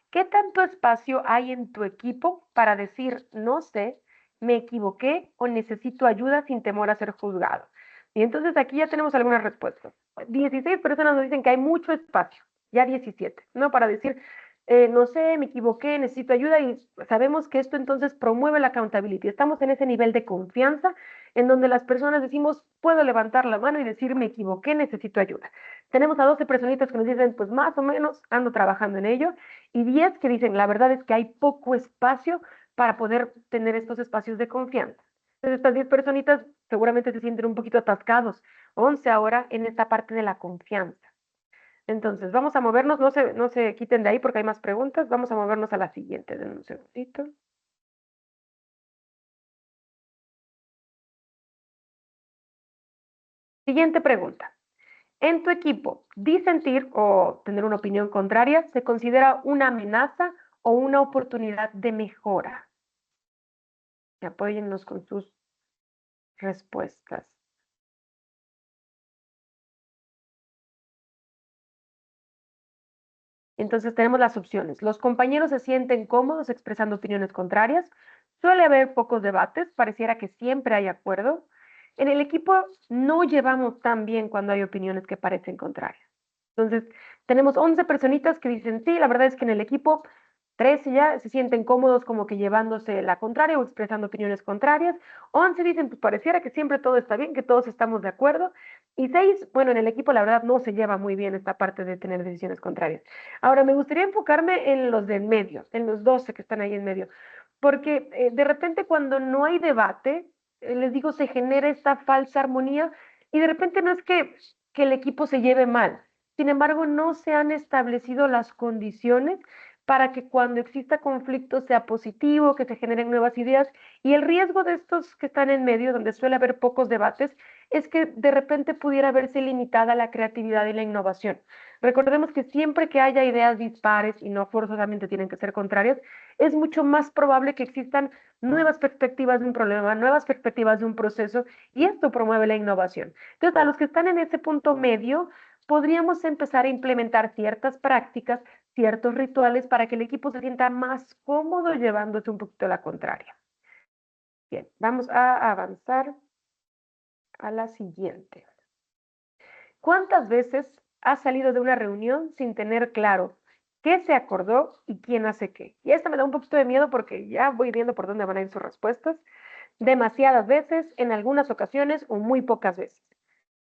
¿qué tanto espacio hay en tu equipo para decir, no sé, me equivoqué o necesito ayuda sin temor a ser juzgado? Y entonces aquí ya tenemos algunas respuestas. 16 personas nos dicen que hay mucho espacio, ya 17, ¿no? Para decir, no sé, me equivoqué, necesito ayuda y sabemos que esto entonces promueve la accountability. Estamos en ese nivel de confianza en donde las personas decimos, puedo levantar la mano y decir, me equivoqué, necesito ayuda. Tenemos a 12 personitas que nos dicen, pues más o menos ando trabajando en ello, y 10 que dicen, la verdad es que hay poco espacio para poder tener estos espacios de confianza. Entonces, estas 10 personitas seguramente se sienten un poquito atascados, 11 ahora en esta parte de la confianza. Entonces, vamos a movernos, no se quiten de ahí porque hay más preguntas, vamos a movernos a la siguiente, denme un segundito. Siguiente pregunta. En tu equipo, disentir o tener una opinión contraria se considera una amenaza o una oportunidad de mejora. Apóyennos con sus respuestas. Entonces tenemos las opciones. Los compañeros se sienten cómodos expresando opiniones contrarias. Suele haber pocos debates, pareciera que siempre hay acuerdo. En el equipo no llevamos tan bien cuando hay opiniones que parecen contrarias. Entonces, tenemos 11 personitas que dicen, sí, la verdad es que en el equipo 13 ya se sienten cómodos como que llevándose la contraria o expresando opiniones contrarias. 11 dicen, pues pareciera que siempre todo está bien, que todos estamos de acuerdo. Y 6, bueno, en el equipo la verdad no se lleva muy bien esta parte de tener decisiones contrarias. Ahora, me gustaría enfocarme en los de en medio, en los 12 que están ahí en medio, porque de repente cuando no hay debate, les digo, se genera esta falsa armonía y de repente no es que el equipo se lleve mal. Sin embargo, no se han establecido las condiciones para que cuando exista conflicto sea positivo, que se generen nuevas ideas. Y el riesgo de estos que están en medio, donde suele haber pocos debates, es que de repente pudiera verse limitada la creatividad y la innovación. Recordemos que siempre que haya ideas dispares y no forzosamente tienen que ser contrarias, es mucho más probable que existan nuevas perspectivas de un problema, nuevas perspectivas de un proceso, y esto promueve la innovación. Entonces, a los que están en ese punto medio, podríamos empezar a implementar ciertas prácticas, ciertos rituales para que el equipo se sienta más cómodo llevándose un poquito a la contraria. Bien, vamos a avanzar a la siguiente. ¿Cuántas veces has salido de una reunión sin tener claro qué se acordó y quién hace qué? Y esta me da un poquito de miedo porque ya voy viendo por dónde van a ir sus respuestas. Demasiadas veces, en algunas ocasiones o muy pocas veces.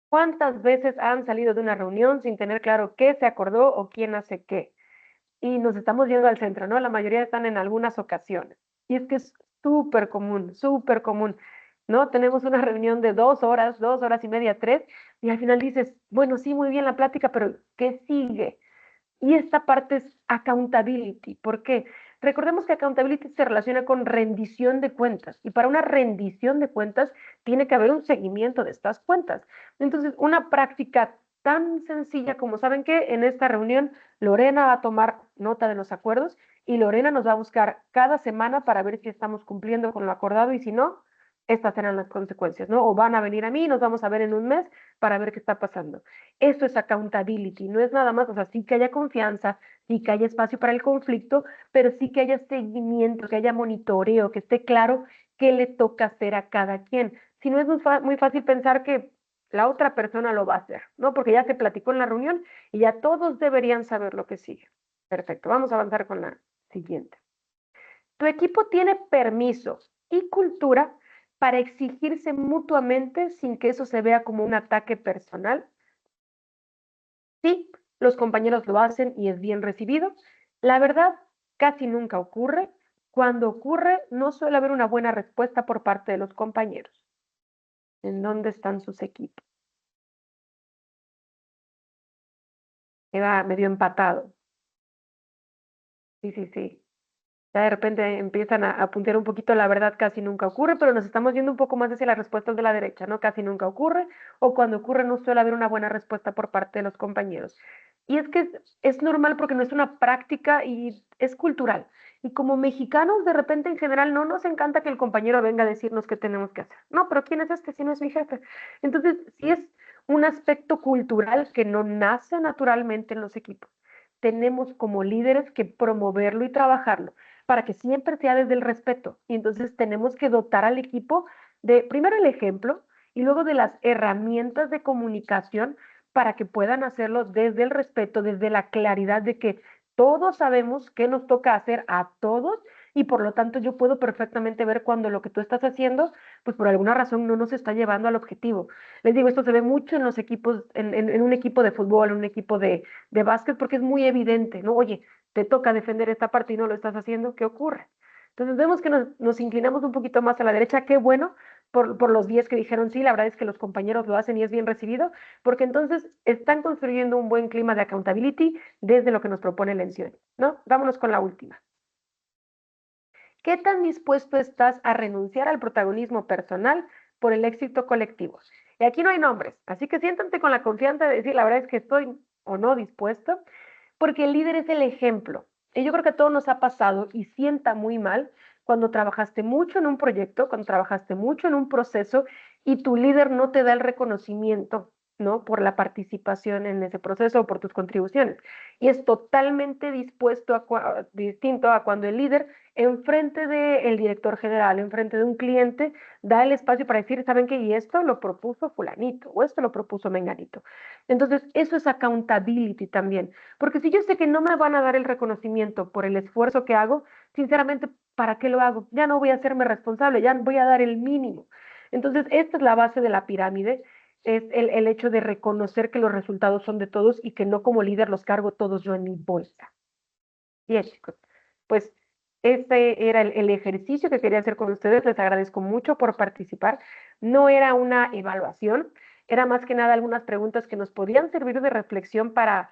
¿Cuántas veces han salido de una reunión sin tener claro qué se acordó o quién hace qué? Y nos estamos yendo al centro, ¿no? La mayoría están en algunas ocasiones. Y es que es súper común, ¿no? Tenemos una reunión de 2 horas y media, 3, y al final dices, bueno, sí, muy bien la plática, pero ¿qué sigue? Y esta parte es accountability. ¿Por qué? Recordemos que accountability se relaciona con rendición de cuentas, y para una rendición de cuentas tiene que haber un seguimiento de estas cuentas. Entonces, una práctica tan sencilla como, ¿saben qué? En esta reunión, Lorena va a tomar nota de los acuerdos y Lorena nos va a buscar cada semana para ver si estamos cumpliendo con lo acordado, y si no, estas serán las consecuencias, ¿no? O van a venir a mí y nos vamos a ver en un mes para ver qué está pasando. Eso es accountability, no es nada más, o sea, sí que haya confianza, sí que haya espacio para el conflicto, pero sí que haya seguimiento, que haya monitoreo, que esté claro qué le toca hacer a cada quien. Si no, es muy fácil pensar que la otra persona lo va a hacer, ¿no? Porque ya se platicó en la reunión y ya todos deberían saber lo que sigue. Perfecto, vamos a avanzar con la siguiente. Tu equipo tiene permiso y cultura para exigirse mutuamente sin que eso se vea como un ataque personal. Sí, los compañeros lo hacen y es bien recibido. La verdad, casi nunca ocurre. Cuando ocurre, no suele haber una buena respuesta por parte de los compañeros. ¿En dónde están sus equipos? Queda medio empatado. Sí. Ya de repente empiezan a puntear un poquito, la verdad casi nunca ocurre, pero nos estamos yendo un poco más hacia las respuestas de la derecha, ¿no? Casi nunca ocurre, o cuando ocurre no suele haber una buena respuesta por parte de los compañeros. Y es que es normal porque no es una práctica y es cultural. Y como mexicanos, de repente en general no nos encanta que el compañero venga a decirnos qué tenemos que hacer. No, pero ¿quién es este si no es mi jefe? Entonces, sí es un aspecto cultural que no nace naturalmente en los equipos. Tenemos como líderes que promoverlo y trabajarlo para que siempre sea desde el respeto. Y entonces tenemos que dotar al equipo de, primero el ejemplo y luego de las herramientas de comunicación para que puedan hacerlo desde el respeto, desde la claridad de que Todos sabemos qué nos toca hacer a todos y por lo tanto yo puedo perfectamente ver cuando lo que tú estás haciendo, pues por alguna razón no nos está llevando al objetivo. Les digo, esto se ve mucho en los equipos, en un equipo de fútbol, en un equipo de básquet, porque es muy evidente, ¿no? Oye, te toca defender esta parte y no lo estás haciendo, ¿qué ocurre? Entonces vemos que nos inclinamos un poquito más a la derecha, qué bueno, por los 10 que dijeron sí, la verdad es que los compañeros lo hacen y es bien recibido, porque entonces están construyendo un buen clima de accountability desde lo que nos propone el ENCIONI, ¿no? Vámonos con la última. ¿Qué tan dispuesto estás a renunciar al protagonismo personal por el éxito colectivo? Y aquí no hay nombres, así que siéntate con la confianza de decir, la verdad es que estoy o no dispuesto, porque el líder es el ejemplo. Y yo creo que a todos nos ha pasado y sienta muy mal cuando trabajaste mucho en un proyecto, cuando trabajaste mucho en un proceso y tu líder no te da el reconocimiento, ¿no? Por la participación en ese proceso o por tus contribuciones. Y es totalmente distinto a cuando el líder enfrente del director general, enfrente de un cliente, da el espacio para decir, ¿saben qué? Y esto lo propuso fulanito o esto lo propuso menganito. Entonces, eso es accountability también. Porque si yo sé que no me van a dar el reconocimiento por el esfuerzo que hago, sinceramente, ¿para qué lo hago? Ya no voy a hacerme responsable, ya voy a dar el mínimo. Entonces, esta es la base de la pirámide, es el hecho de reconocer que los resultados son de todos y que no como líder los cargo todos yo en mi bolsa. Bien, chicos, pues este era el ejercicio que quería hacer con ustedes. Les agradezco mucho por participar. No era una evaluación, era más que nada algunas preguntas que nos podían servir de reflexión para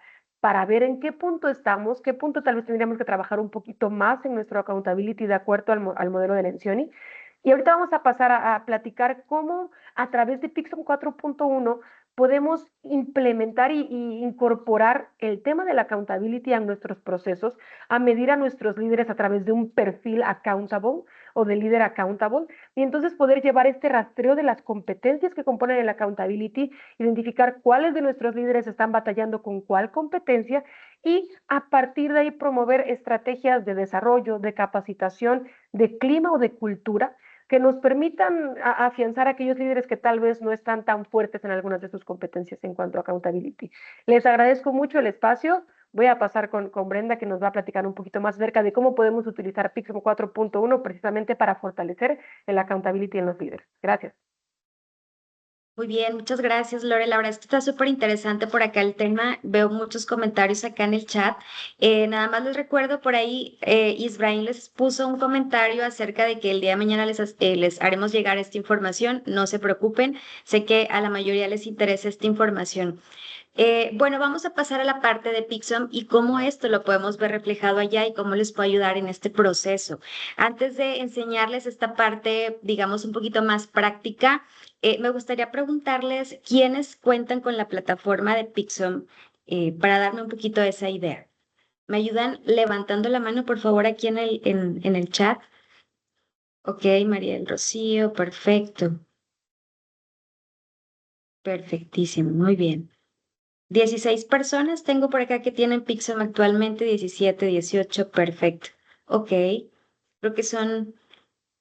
ver en qué punto estamos, qué punto tal vez tendríamos que trabajar un poquito más en nuestro accountability de acuerdo al modelo de Lencioni. Y ahorita vamos a pasar a platicar cómo a través de Pixel 4.1 podemos implementar y incorporar el tema de la accountability a nuestros procesos, a medir a nuestros líderes a través de un perfil accountable o de líder accountable, y entonces poder llevar este rastreo de las competencias que componen el accountability, identificar cuáles de nuestros líderes están batallando con cuál competencia y a partir de ahí promover estrategias de desarrollo, de capacitación, de clima o de cultura que nos permitan afianzar a aquellos líderes que tal vez no están tan fuertes en algunas de sus competencias en cuanto a accountability. Les agradezco mucho el espacio. Voy a pasar con Brenda, que nos va a platicar un poquito más acerca de cómo podemos utilizar Pixel 4.1 precisamente para fortalecer el accountability en los líderes. Gracias. Muy bien, muchas gracias, Lore. La verdad es que está súper interesante por acá el tema. Veo muchos comentarios acá en el chat. Nada más les recuerdo por ahí, Isbrain les puso un comentario acerca de que el día de mañana les haremos llegar esta información. No se preocupen, sé que a la mayoría les interesa esta información. Bueno, vamos a pasar a la parte de Pixum y cómo esto lo podemos ver reflejado allá y cómo les puede ayudar en este proceso. Antes de enseñarles esta parte, digamos, un poquito más práctica, me gustaría preguntarles quiénes cuentan con la plataforma de Pixum para darme un poquito de esa idea. ¿Me ayudan levantando la mano, por favor, aquí en el chat? Ok, María del Rocío, perfecto. Perfectísimo, muy bien. 16 personas tengo por acá que tienen Pixum actualmente, 17, 18, perfecto. Ok, creo que son,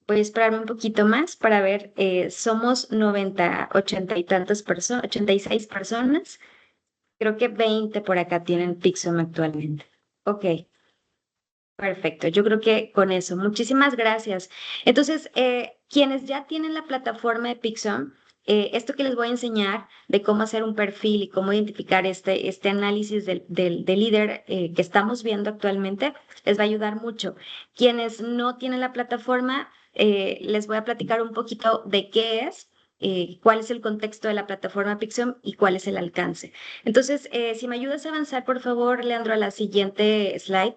voy a esperarme un poquito más para ver, somos 90, 80 y tantas personas, 86 personas. Creo que 20 por acá tienen Pixum actualmente. Ok, perfecto. Yo creo que con eso, muchísimas gracias. Entonces, quienes ya tienen la plataforma de Pixum, esto que les voy a enseñar de cómo hacer un perfil y cómo identificar este análisis del líder que estamos viendo actualmente, les va a ayudar mucho. Quienes no tienen la plataforma, les voy a platicar un poquito de qué es. Cuál es el contexto de la plataforma Pixum y cuál es el alcance. Entonces, si me ayudas a avanzar, por favor, Leandro, a la siguiente slide.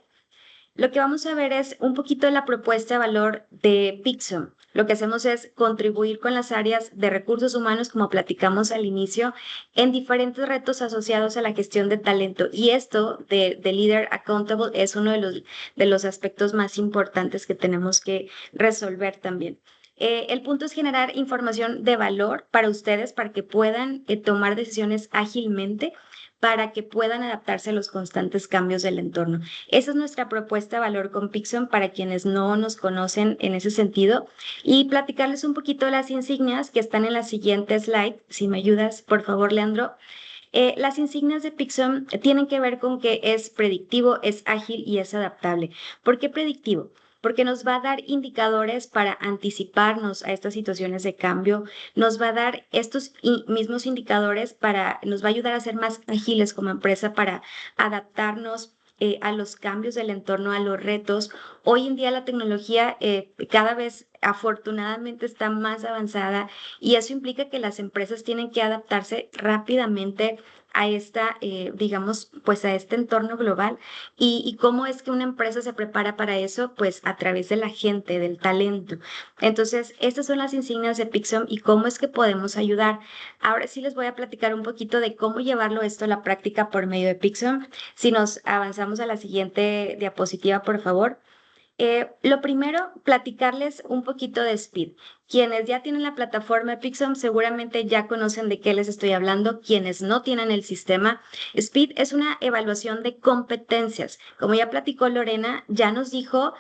Lo que vamos a ver es un poquito de la propuesta de valor de Pixum. Lo que hacemos es contribuir con las áreas de recursos humanos, como platicamos al inicio, en diferentes retos asociados a la gestión de talento. Y esto de Leader Accountable es uno de los aspectos más importantes que tenemos que resolver también. El punto es generar información de valor para ustedes, para que puedan tomar decisiones ágilmente, para que puedan adaptarse a los constantes cambios del entorno. Esa es nuestra propuesta de valor con Pixum para quienes no nos conocen en ese sentido y platicarles un poquito de las insignias que están en la siguiente slide. Si me ayudas, por favor, Leandro. Las insignias de Pixum tienen que ver con que es predictivo, es ágil y es adaptable. ¿Por qué predictivo? Porque nos va a dar indicadores para anticiparnos a estas situaciones de cambio, nos va a dar estos mismos indicadores nos va a ayudar a ser más ágiles como empresa para adaptarnos a los cambios del entorno, a los retos. Hoy en día la tecnología cada vez afortunadamente está más avanzada y eso implica que las empresas tienen que adaptarse rápidamente a digamos, pues a este entorno global. ¿Y cómo es que una empresa se prepara para eso? Pues a través de la gente, del talento. Entonces, estas son las insignias de Pixum y cómo es que podemos ayudar. Ahora sí les voy a platicar un poquito de cómo llevarlo esto a la práctica por medio de Pixum. Si nos avanzamos a la siguiente diapositiva, por favor. Lo primero, platicarles un poquito de Speed. Quienes ya tienen la plataforma Pixum seguramente ya conocen de qué les estoy hablando. Quienes no tienen el sistema, Speed es una evaluación de competencias. Como ya platicó Lorena, ya nos dijo,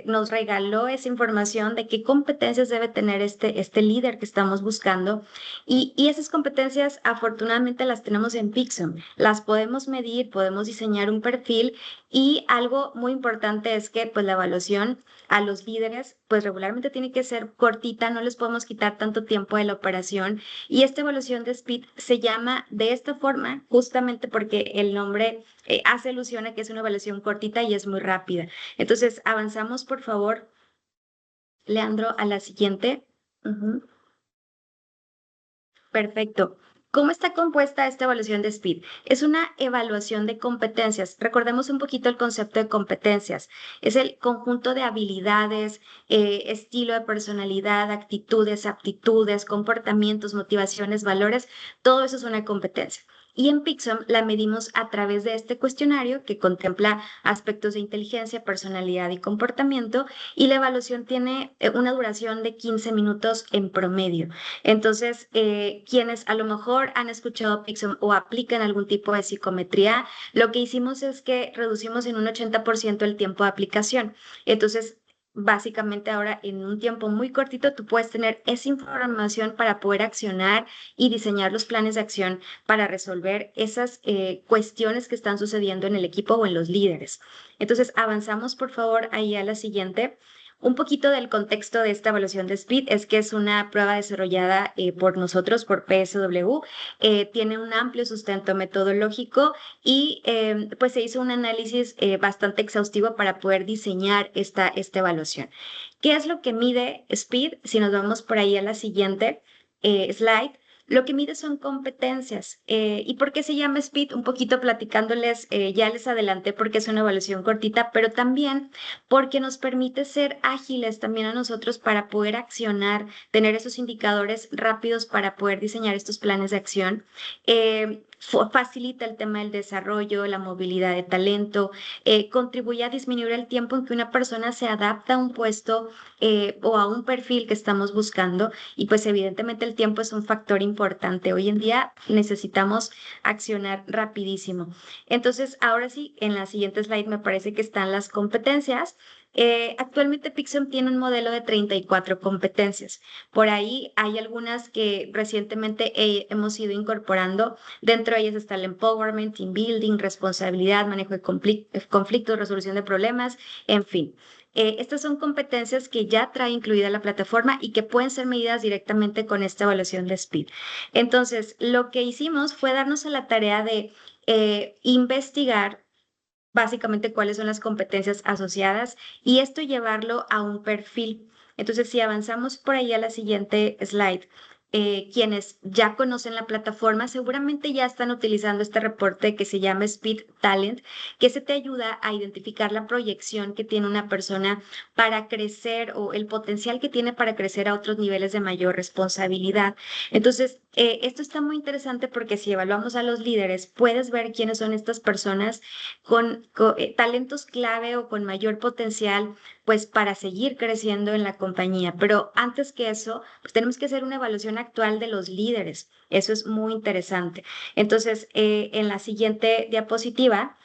nos regaló esa información de qué competencias debe tener este líder que estamos buscando. Y esas competencias afortunadamente las tenemos en Pixum. Las podemos medir, podemos diseñar un perfil y algo muy importante es que pues la evaluación a los líderes pues regularmente tiene que ser cortita, no les podemos quitar tanto tiempo de la operación y esta evaluación de Speed se llama de esta forma justamente porque el nombre hace alusión a que es una evaluación cortita y es muy rápida. Entonces avanzamos por favor, Leandro, a la siguiente. Ujú. Perfecto. ¿Cómo está compuesta esta evaluación de Speed? Es una evaluación de competencias. Recordemos un poquito el concepto de competencias. Es el conjunto de habilidades, estilo de personalidad, actitudes, aptitudes, comportamientos, motivaciones, valores. Todo eso es una competencia. Y en Pixum la medimos a través de este cuestionario que contempla aspectos de inteligencia, personalidad y comportamiento. Y la evaluación tiene una duración de 15 minutos en promedio. Entonces, quienes a lo mejor han escuchado Pixum o aplican algún tipo de psicometría, lo que hicimos es que reducimos en un 80% el tiempo de aplicación. Entonces, básicamente ahora en un tiempo muy cortito tú puedes tener esa información para poder accionar y diseñar los planes de acción para resolver esas cuestiones que están sucediendo en el equipo o en los líderes. Entonces, avanzamos por favor ahí a la siguiente. Un poquito del contexto de esta evaluación de Speed es que es una prueba desarrollada por nosotros, por PSW, tiene un amplio sustento metodológico y pues se hizo un análisis bastante exhaustivo para poder diseñar esta evaluación. ¿Qué es lo que mide Speed? Si nos vamos por ahí a la siguiente slide. Lo que mide son competencias. ¿Y por qué se llama Speed? Un poquito platicándoles, ya les adelanté porque es una evaluación cortita, pero también porque nos permite ser ágiles también a nosotros para poder accionar, tener esos indicadores rápidos para poder diseñar estos planes de acción. Facilita el tema del desarrollo, la movilidad de talento, contribuye a disminuir el tiempo en que una persona se adapta a un puesto o a un perfil que estamos buscando y pues evidentemente el tiempo es un factor importante. Hoy en día necesitamos accionar rapidísimo. Entonces, ahora sí, en la siguiente slide me parece que están las competencias. Actualmente Pixum tiene un modelo de 34 competencias. Por ahí hay algunas que recientemente hemos ido incorporando. Dentro de ellas está el empowerment, team building, responsabilidad, manejo de conflictos, resolución de problemas, en fin. Estas son competencias que ya trae incluida la plataforma y que pueden ser medidas directamente con esta evaluación de Speed. Entonces, lo que hicimos fue darnos a la tarea de investigar básicamente cuáles son las competencias asociadas y esto llevarlo a un perfil. Entonces, si avanzamos por ahí a la siguiente slide, quienes ya conocen la plataforma seguramente ya están utilizando este reporte que se llama Speed Talent, que se te ayuda a identificar la proyección que tiene una persona para crecer o el potencial que tiene para crecer a otros niveles de mayor responsabilidad. Entonces, esto está muy interesante porque si evaluamos a los líderes, puedes ver quiénes son estas personas con talentos clave o con mayor potencial, pues para seguir creciendo en la compañía. Pero antes que eso, pues tenemos que hacer una evaluación actual de los líderes. Eso es muy interesante. Entonces, en la siguiente diapositiva,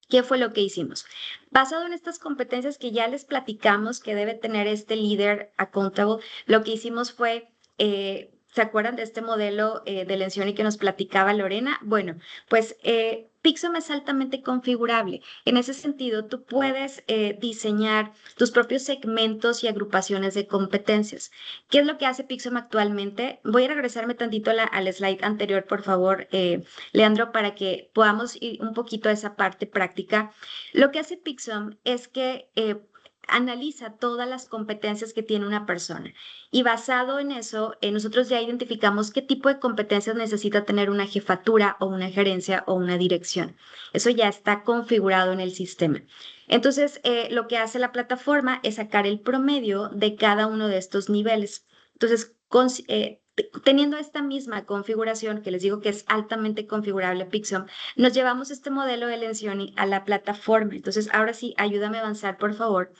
¿qué fue lo que hicimos? Basado en estas competencias que ya les platicamos que debe tener este líder accountable, lo que hicimos fue ¿Se acuerdan de este modelo de Lencioni que nos platicaba Lorena? Bueno, pues Pixum es altamente configurable. En ese sentido, tú puedes diseñar tus propios segmentos y agrupaciones de competencias. ¿Qué es lo que hace Pixum actualmente? Voy a regresarme tantito al slide anterior, por favor, Leandro, para que podamos ir un poquito a esa parte práctica. Lo que hace Pixum es que analiza todas las competencias que tiene una persona y basado en eso, nosotros ya identificamos qué tipo de competencias necesita tener una jefatura o una gerencia o una dirección. Eso ya está configurado en el sistema. Entonces, lo que hace la plataforma es sacar el promedio de cada uno de estos niveles. Entonces, teniendo esta misma configuración, que les digo que es altamente configurable Pixum, nos llevamos este modelo de Lencioni a la plataforma. Entonces, ahora sí, ayúdame a avanzar, por favor.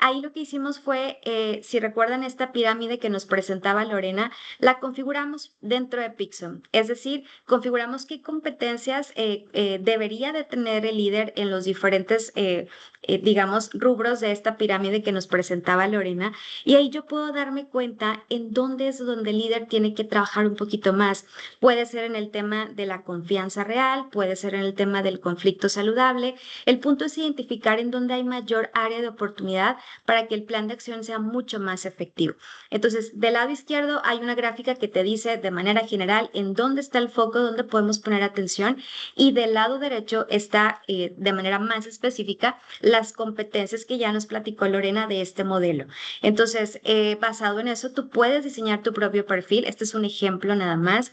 Ahí lo que hicimos fue, si recuerdan esta pirámide que nos presentaba Lorena, la configuramos dentro de Pixum. Es decir, configuramos qué competencias debería de tener el líder en los diferentes, digamos, rubros de esta pirámide que nos presentaba Lorena. Y ahí yo puedo darme cuenta en dónde es donde el líder tiene que trabajar un poquito más. Puede ser en el tema de la confianza real, puede ser en el tema del conflicto saludable. El punto es identificar en dónde hay mayor área de oportunidad para que el plan de acción sea mucho más efectivo. Entonces, del lado izquierdo hay una gráfica que te dice de manera general en dónde está el foco, dónde podemos poner atención, y del lado derecho está de manera más específica las competencias que ya nos platicó Lorena de este modelo. Entonces, basado en eso, tú puedes diseñar tu propio perfil. Este es un ejemplo nada más.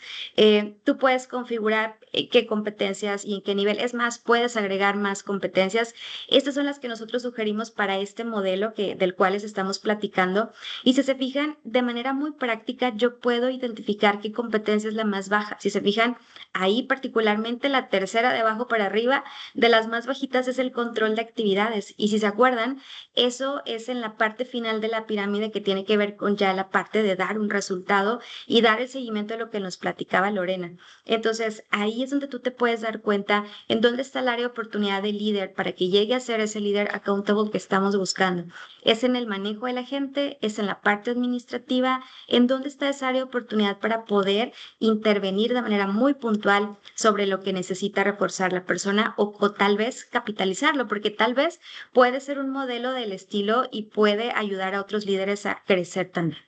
Tú puedes configurar qué competencias y en qué nivel. Es más, puedes agregar más competencias. Estas son las que nosotros sugerimos para este modelo del cual les estamos platicando. Y si se fijan, de manera muy práctica, yo puedo identificar qué competencia es la más baja. Si se fijan, ahí particularmente la tercera de abajo para arriba, de las más bajitas es el control de actividades. Y si se acuerdan, eso es en la parte final de la pirámide que tiene que ver con ya la parte de dar un resultado y dar el seguimiento de lo que nos platicaba Lorena. Entonces, ahí es donde tú te puedes dar cuenta en dónde está el área de oportunidad del líder para que llegue a ser ese líder accountable que estamos buscando. Es en el manejo de la gente, es en la parte administrativa, en dónde está esa área de oportunidad para poder intervenir de manera muy puntual sobre lo que necesita reforzar la persona o tal vez capitalizarlo, porque tal vez puede ser un modelo del estilo y puede ayudar a otros líderes a crecer también.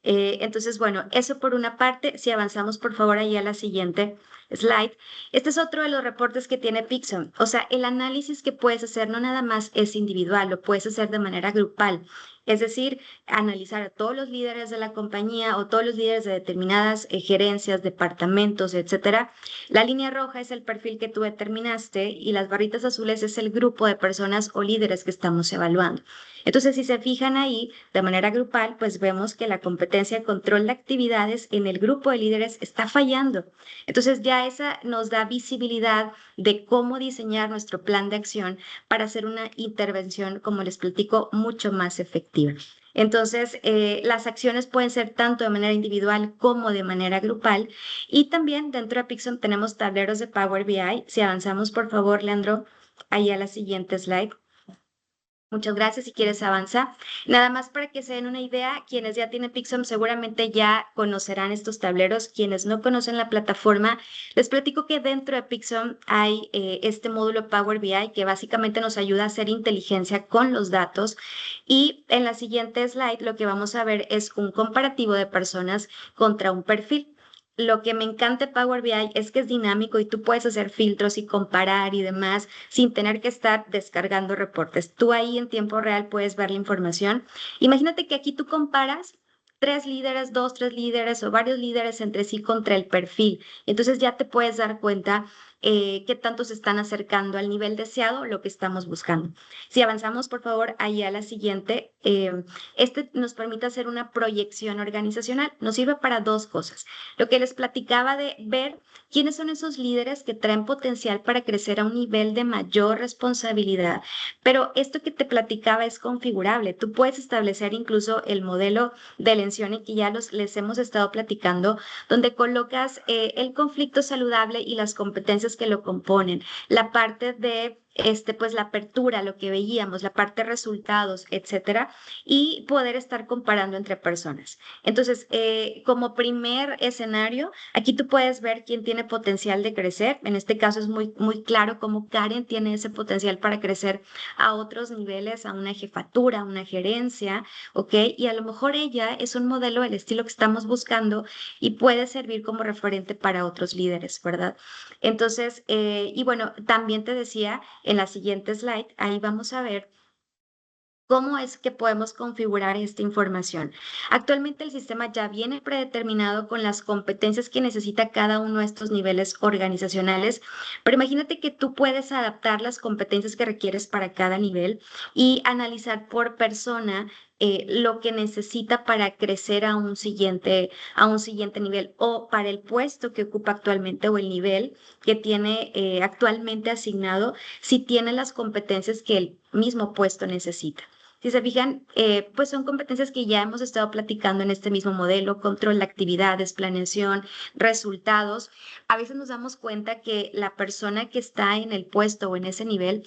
Entonces, bueno, eso por una parte. Si avanzamos, por favor, ahí a la siguiente slide. Este es otro de los reportes que tiene Pixum. O sea, el análisis que puedes hacer no nada más es individual, lo puedes hacer de manera grupal. Es decir, analizar a todos los líderes de la compañía o todos los líderes de determinadas gerencias, departamentos, etcétera. La línea roja es el perfil que tú determinaste y las barritas azules es el grupo de personas o líderes que estamos evaluando. Entonces, si se fijan ahí, de manera grupal, pues vemos que la competencia de control de actividades en el grupo de líderes está fallando. Entonces, ya esa nos da visibilidad de cómo diseñar nuestro plan de acción para hacer una intervención, como les platico, mucho más efectiva. Entonces, las acciones pueden ser tanto de manera individual como de manera grupal. Y también dentro de Pixum tenemos tableros de Power BI. Si avanzamos, por favor, Leandro, ahí a la siguiente slide. Muchas gracias. Si quieres avanzar. Nada más para que se den una idea, quienes ya tienen Pixum seguramente ya conocerán estos tableros. Quienes no conocen la plataforma, les platico que dentro de Pixum hay este módulo Power BI que básicamente nos ayuda a hacer inteligencia con los datos. Y en la siguiente slide lo que vamos a ver es un comparativo de personas contra un perfil. Lo que me encanta de Power BI es que es dinámico y tú puedes hacer filtros y comparar y demás sin tener que estar descargando reportes. Tú ahí en tiempo real puedes ver la información. Imagínate que aquí tú comparas tres líderes, dos, tres líderes o varios líderes entre sí contra el perfil. Entonces ya te puedes dar cuenta qué tanto se están acercando al nivel deseado, lo que estamos buscando. Si avanzamos, por favor, ahí a la siguiente, este nos permite hacer una proyección organizacional. Nos sirve para dos cosas. Lo que les platicaba de ver quiénes son esos líderes que traen potencial para crecer a un nivel de mayor responsabilidad. Pero esto que te platicaba es configurable. Tú puedes establecer incluso el modelo de Lencioni que ya les hemos estado platicando, donde colocas el conflicto saludable y las competencias que lo componen, la parte de pues la apertura, lo que veíamos, la parte de resultados, etcétera, y poder estar comparando entre personas. Entonces, como primer escenario, aquí tú puedes ver quién tiene potencial de crecer. En este caso es muy, muy claro cómo Karen tiene ese potencial para crecer a otros niveles, a una jefatura, a una gerencia, ¿ok? Y a lo mejor ella es un modelo del estilo que estamos buscando y puede servir como referente para otros líderes, ¿verdad? Entonces, y bueno, también te decía en la siguiente slide, ahí vamos a ver ¿cómo es que podemos configurar esta información? Actualmente el sistema ya viene predeterminado con las competencias que necesita cada uno de estos niveles organizacionales, pero imagínate que tú puedes adaptar las competencias que requieres para cada nivel y analizar por persona lo que necesita para crecer a un siguiente nivel o para el puesto que ocupa actualmente o el nivel que tiene actualmente asignado, si tiene las competencias que el mismo puesto necesita. Si se fijan, pues son competencias que ya hemos estado platicando en este mismo modelo: control de actividades, planeación, resultados. A veces nos damos cuenta que la persona que está en el puesto o en ese nivel,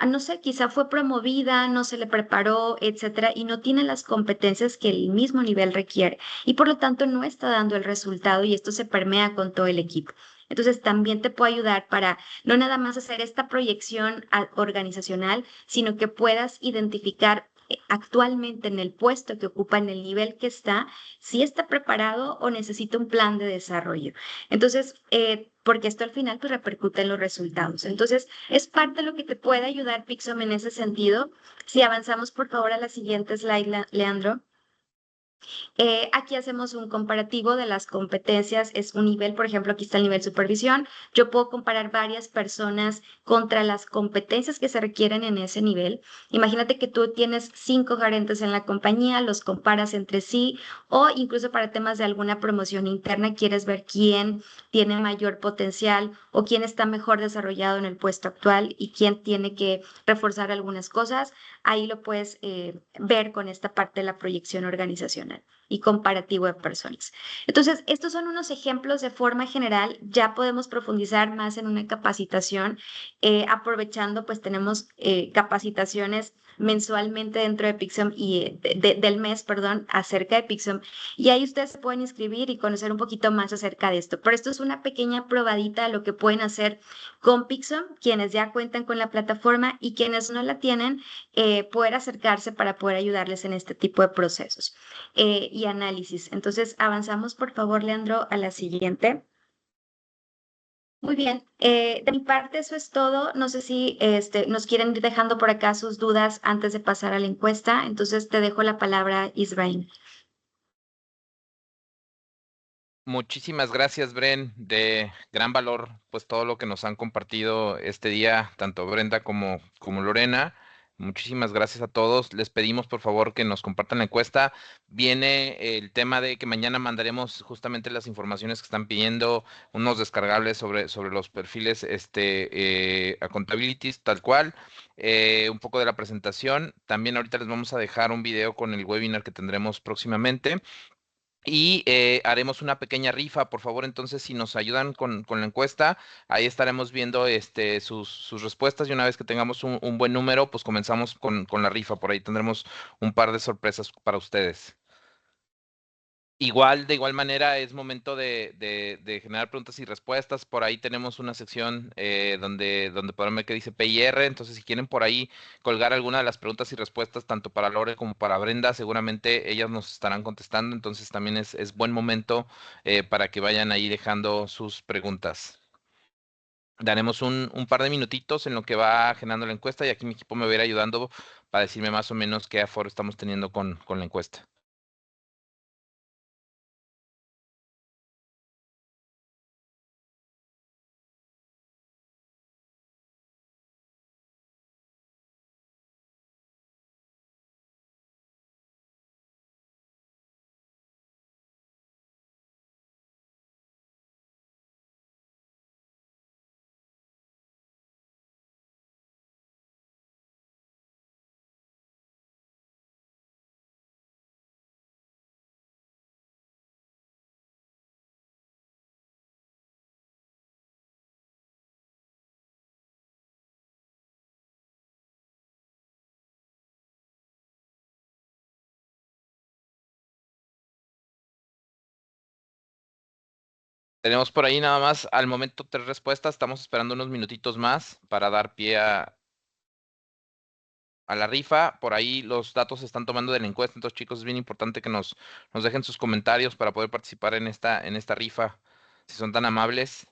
no sé, quizá fue promovida, no se le preparó, etcétera, y no tiene las competencias que el mismo nivel requiere, y por lo tanto no está dando el resultado, y esto se permea con todo el equipo. Entonces, también te puede ayudar para no nada más hacer esta proyección organizacional, sino que puedas identificar actualmente en el puesto que ocupa, en el nivel que está, si está preparado o necesita un plan de desarrollo. Entonces, porque esto al final pues repercute en los resultados. Entonces, es parte de lo que te puede ayudar Pixom en ese sentido. Si avanzamos, por favor, a la siguiente slide, Leandro. Aquí hacemos un comparativo de las competencias. Es un nivel, por ejemplo, aquí está el nivel supervisión. Yo puedo comparar varias personas contra las competencias que se requieren en ese nivel. Imagínate que tú tienes 5 gerentes en la compañía, los comparas entre sí, o incluso para temas de alguna promoción interna quieres ver quién tiene mayor potencial o quién está mejor desarrollado en el puesto actual y quién tiene que reforzar algunas cosas. Ahí lo puedes ver con esta parte de la proyección organizacional y comparativo de personas. Entonces, estos son unos ejemplos de forma general. Ya podemos profundizar más en una capacitación. Aprovechando, pues tenemos capacitaciones mensualmente dentro de Pixum y del mes, perdón, acerca de Pixum. Y ahí ustedes se pueden inscribir y conocer un poquito más acerca de esto. Pero esto es una pequeña probadita de lo que pueden hacer con Pixum, quienes ya cuentan con la plataforma, y quienes no la tienen, poder acercarse para poder ayudarles en este tipo de procesos y análisis. Entonces, avanzamos, por favor, Leandro, a la siguiente. Muy bien, de mi parte eso es todo. No sé si nos quieren ir dejando por acá sus dudas antes de pasar a la encuesta. Entonces te dejo la palabra, Israel. Muchísimas gracias, Bren, de gran valor, pues todo lo que nos han compartido este día, tanto Brenda como Lorena. Muchísimas gracias a todos. Les pedimos por favor que nos compartan la encuesta. Viene el tema de que mañana mandaremos justamente las informaciones que están pidiendo, unos descargables sobre los perfiles accountabilities, tal cual. Un poco de la presentación. También ahorita les vamos a dejar un video con el webinar que tendremos próximamente. Y haremos una pequeña rifa, por favor. Entonces, si nos ayudan con la encuesta, ahí estaremos viendo sus respuestas, y una vez que tengamos un buen número, pues comenzamos con la rifa. Por ahí tendremos un par de sorpresas para ustedes. Igual, de igual manera, es momento de generar preguntas y respuestas. Por ahí tenemos una sección donde podrán ver que dice PIR. Entonces, si quieren por ahí colgar alguna de las preguntas y respuestas, tanto para Lore como para Brenda, seguramente ellas nos estarán contestando. Entonces, también es buen momento para que vayan ahí dejando sus preguntas. Daremos un par de minutitos en lo que va generando la encuesta, y aquí mi equipo me va a ir ayudando para decirme más o menos qué aforo estamos teniendo con la encuesta. Tenemos por ahí nada más al momento 3 respuestas. Estamos esperando unos minutitos más para dar pie a la rifa. Por ahí los datos se están tomando de la encuesta. Entonces, chicos, es bien importante que nos dejen sus comentarios para poder participar en esta rifa, si son tan amables.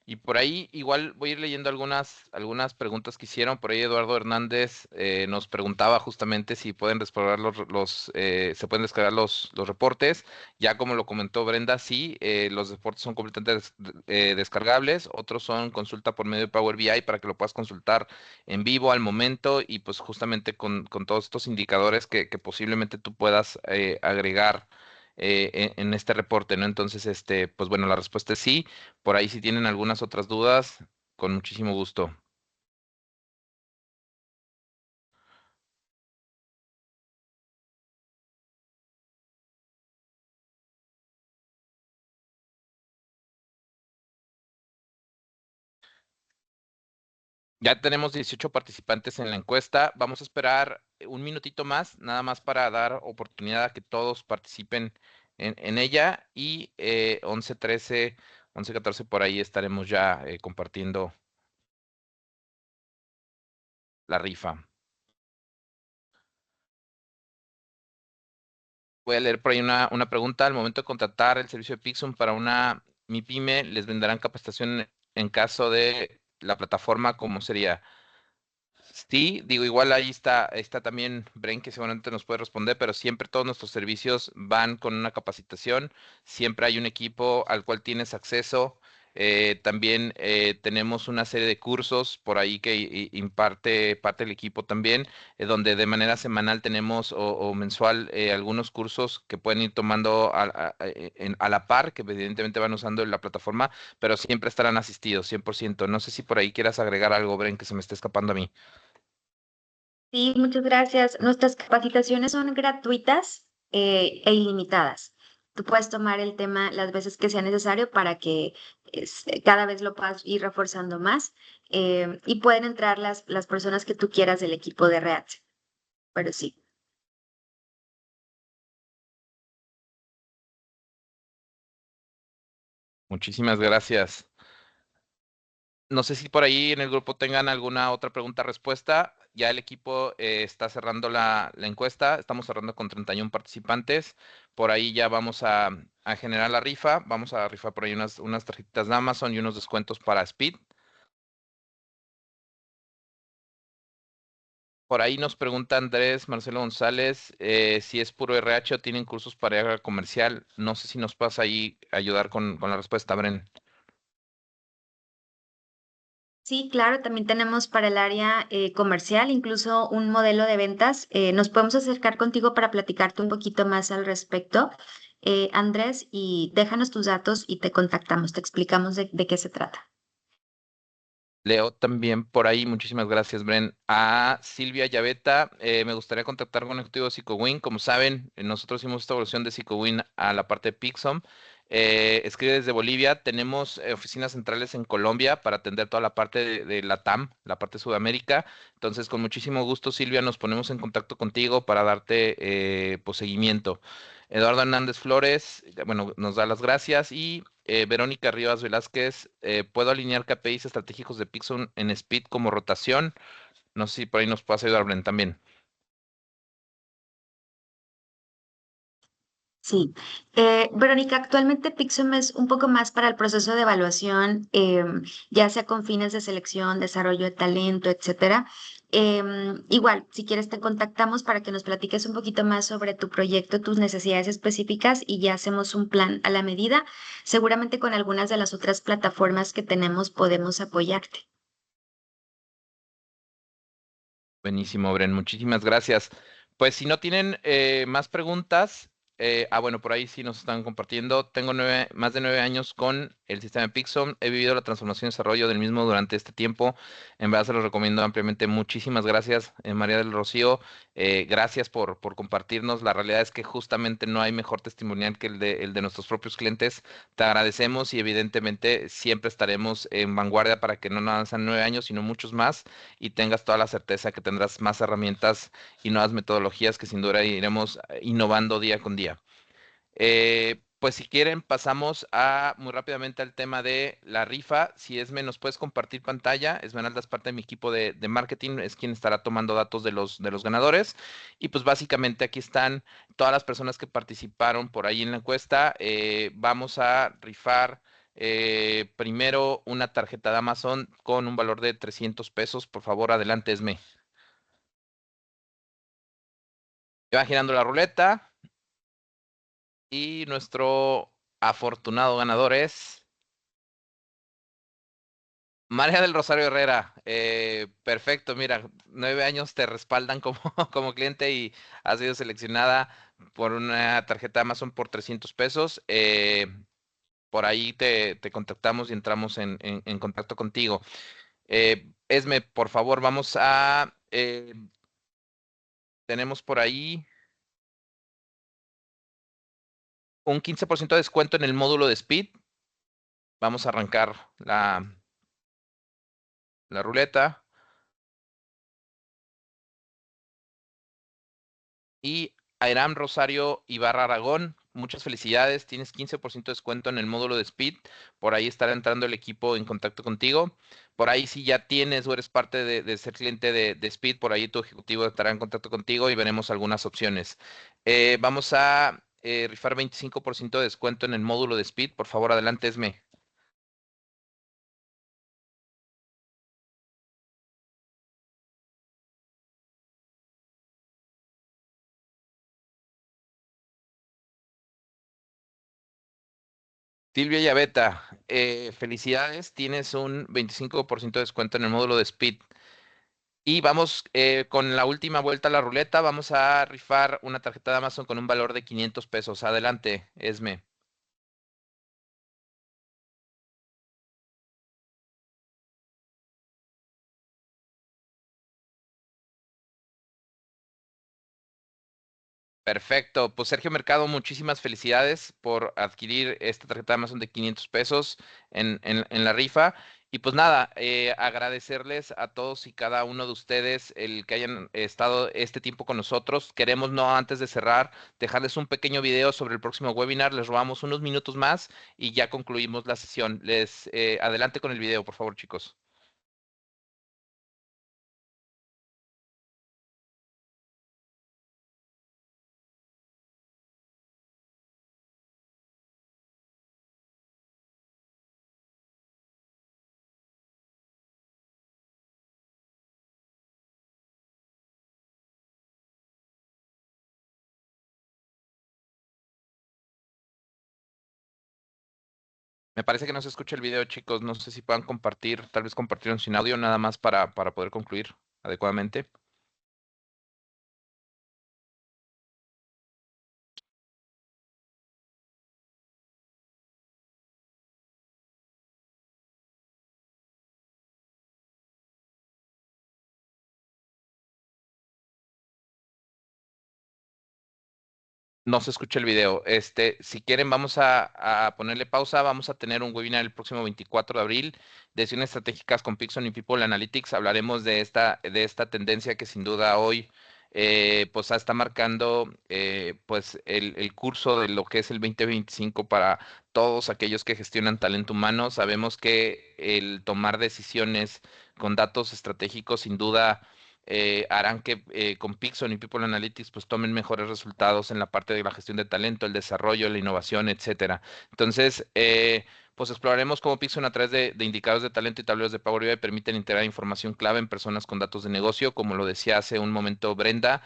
Y por ahí igual voy a ir leyendo algunas preguntas que hicieron. Por ahí Eduardo Hernández nos preguntaba justamente si pueden descargar se pueden descargar los reportes. Ya como lo comentó Brenda, sí, los reportes son completamente descargables. Otros son consulta por medio de Power BI para que lo puedas consultar en vivo al momento y pues justamente con todos estos indicadores que posiblemente tú puedas agregar en este reporte, ¿no? Entonces, pues bueno, la respuesta es sí. Por ahí si tienen algunas otras dudas, con muchísimo gusto. Ya tenemos 18 participantes en la encuesta. Vamos a esperar un minutito más, nada más para dar oportunidad a que todos participen en ella. Y 11:13, 11:14 por ahí estaremos ya compartiendo la rifa. Voy a leer por ahí una pregunta. Al momento de contratar el servicio de Pixum para una MIPYME, ¿les brindarán capacitación en caso de la plataforma? ¿Cómo sería? Sí, digo, igual ahí está también Bren, que seguramente nos puede responder, pero siempre todos nuestros servicios van con una capacitación, siempre hay un equipo al cual tienes acceso, también tenemos una serie de cursos por ahí que imparte parte del equipo también, donde de manera semanal tenemos o mensual algunos cursos que pueden ir tomando a la par, que evidentemente van usando la plataforma, pero siempre estarán asistidos, 100%. No sé si por ahí quieras agregar algo, Bren, que se me esté escapando a mí. Sí, muchas gracias. Nuestras capacitaciones son gratuitas e ilimitadas. Tú puedes tomar el tema las veces que sea necesario para que cada vez lo puedas ir reforzando más y pueden entrar las personas que tú quieras del equipo de React. Pero sí. Muchísimas gracias. No sé si por ahí en el grupo tengan alguna otra pregunta, respuesta. Ya el equipo está cerrando la encuesta. Estamos cerrando con 31 participantes. Por ahí ya vamos a generar la rifa. Vamos a rifar por ahí unas tarjetitas de Amazon y unos descuentos para Speed. Por ahí nos pregunta Andrés Marcelo González si es puro RH o tienen cursos para área comercial. No sé si nos pasa ahí ayudar con la respuesta, Bren. Sí, claro, también tenemos para el área comercial incluso un modelo de ventas. Nos podemos acercar contigo para platicarte un poquito más al respecto, Andrés, y déjanos tus datos y te contactamos, te explicamos de qué se trata. Leo también por ahí, muchísimas gracias, Bren. A Silvia Llaveta, me gustaría contactar con el estudio de PsicoWin. Como saben, nosotros hicimos esta evolución de PsicoWin a la parte de Pixum. Escribe desde Bolivia. Tenemos oficinas centrales en Colombia para atender toda la parte de LATAM, la parte de Sudamérica. Entonces, con muchísimo gusto, Silvia, nos ponemos en contacto contigo para darte pues, seguimiento. Eduardo Hernández Flores, bueno, nos da las gracias y Verónica Rivas Velázquez, ¿puedo alinear KPIs estratégicos de Pixum en Speed como rotación? No sé si por ahí nos puedes ayudar, Bren, también. Sí, Verónica, actualmente Pixum es un poco más para el proceso de evaluación, ya sea con fines de selección, desarrollo de talento, etcétera. Igual, si quieres, te contactamos para que nos platiques un poquito más sobre tu proyecto, tus necesidades específicas y ya hacemos un plan a la medida. Seguramente con algunas de las otras plataformas que tenemos podemos apoyarte. Buenísimo, Bren, muchísimas gracias. Pues si no tienen más preguntas, Bueno, por ahí sí nos están compartiendo. Tengo más de 9 años con el sistema Pixum. He vivido la transformación y desarrollo del mismo durante este tiempo. En verdad se los recomiendo ampliamente. Muchísimas gracias, María del Rocío. Gracias por compartirnos. La realidad es que justamente no hay mejor testimonial que el de nuestros propios clientes. Te agradecemos y evidentemente siempre estaremos en vanguardia para que no nada más sean 9 años, sino muchos más y tengas toda la certeza que tendrás más herramientas y nuevas metodologías que sin duda iremos innovando día con día. Pues si quieren, pasamos muy rápidamente al tema de la rifa. Si Esme nos puedes compartir pantalla, Esmeralda es parte de mi equipo de marketing, es quien estará tomando datos de los ganadores. Y pues básicamente aquí están todas las personas que participaron por ahí en la encuesta. Vamos a rifar primero una tarjeta de Amazon con un valor de 300 pesos. Por favor, adelante, Esme. Va girando la ruleta. Y nuestro afortunado ganador es María del Rosario Herrera. Perfecto, mira, 9 años te respaldan como, como cliente y has sido seleccionada por una tarjeta Amazon por 300 pesos. Por ahí te contactamos y entramos en contacto contigo. Esme, por favor, tenemos por ahí un 15% de descuento en el módulo de Speed. Vamos a arrancar la ruleta. Y Airam Rosario Ibarra Aragón, muchas felicidades, tienes 15% de descuento en el módulo de Speed, por ahí estará entrando el equipo en contacto contigo, por ahí si ya tienes o eres parte de ser cliente de Speed, por ahí tu ejecutivo estará en contacto contigo y veremos algunas opciones. Vamos a rifar 25% de descuento en el módulo de Speed, por favor adelante Esme. Silvia Yaveta, felicidades, tienes un 25% de descuento en el módulo de Speed. Y vamos con la última vuelta a la ruleta. Vamos a rifar una tarjeta de Amazon con un valor de 500 pesos. Adelante, Esme. Perfecto. Pues Sergio Mercado, muchísimas felicidades por adquirir esta tarjeta de Amazon de 500 pesos en la rifa. Y pues nada, agradecerles a todos y cada uno de ustedes el que hayan estado este tiempo con nosotros. Queremos, no antes de cerrar, dejarles un pequeño video sobre el próximo webinar. Les robamos unos minutos más y ya concluimos la sesión. Adelante con el video, por favor, chicos. Me parece que no se escucha el video, chicos. No sé si puedan compartir, tal vez compartirlo sin audio, nada más para poder concluir adecuadamente. No se escucha el video. Si quieren, vamos a ponerle pausa. Vamos a tener un webinar el próximo 24 de abril. Decisiones estratégicas con Pixon y People Analytics. Hablaremos de esta tendencia que sin duda hoy pues está marcando pues el curso de lo que es el 2025 para todos aquellos que gestionan talento humano. Sabemos que el tomar decisiones con datos estratégicos sin duda harán que con Pixon y People Analytics pues tomen mejores resultados en la parte de la gestión de talento, el desarrollo, la innovación, etcétera. Entonces, pues exploraremos cómo Pixon a través de indicadores de talento y tableros de Power BI permiten integrar información clave en personas con datos de negocio, como lo decía hace un momento Brenda,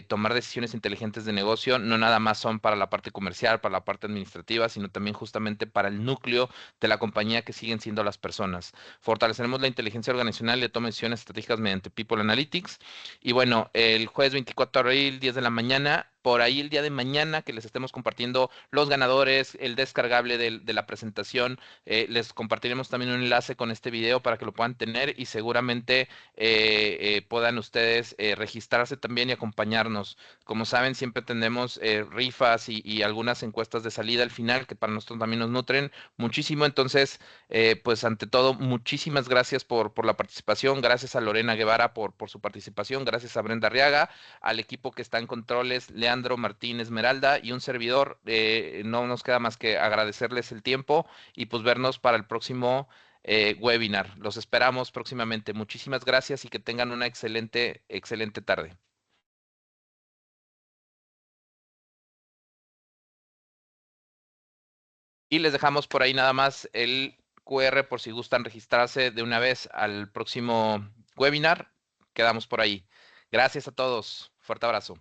tomar decisiones inteligentes de negocio no nada más son para la parte comercial, para la parte administrativa, sino también justamente para el núcleo de la compañía que siguen siendo las personas. Fortaleceremos la inteligencia organizacional y de toma de decisiones estratégicas mediante People Analytics. Y bueno, el jueves 24 de abril, 10 de la mañana, por ahí el día de mañana que les estemos compartiendo los ganadores, el descargable de la presentación. Les compartiremos también un enlace con este video para que lo puedan tener y seguramente puedan ustedes registrarse también y acompañarnos. Como saben, siempre tenemos rifas y algunas encuestas de salida al final que para nosotros también nos nutren muchísimo. Entonces, pues ante todo, muchísimas gracias por la participación. Gracias a Lorena Guevara por su participación. Gracias a Brenda Arriaga, al equipo que está en controles, Leandro, Martín, Esmeralda y un servidor. No nos queda más que agradecerles el tiempo y pues vernos para el próximo webinar. Los esperamos próximamente. Muchísimas gracias y que tengan una excelente, excelente tarde. Y les dejamos por ahí nada más el QR por si gustan registrarse de una vez al próximo webinar. Quedamos por ahí. Gracias a todos. Fuerte abrazo.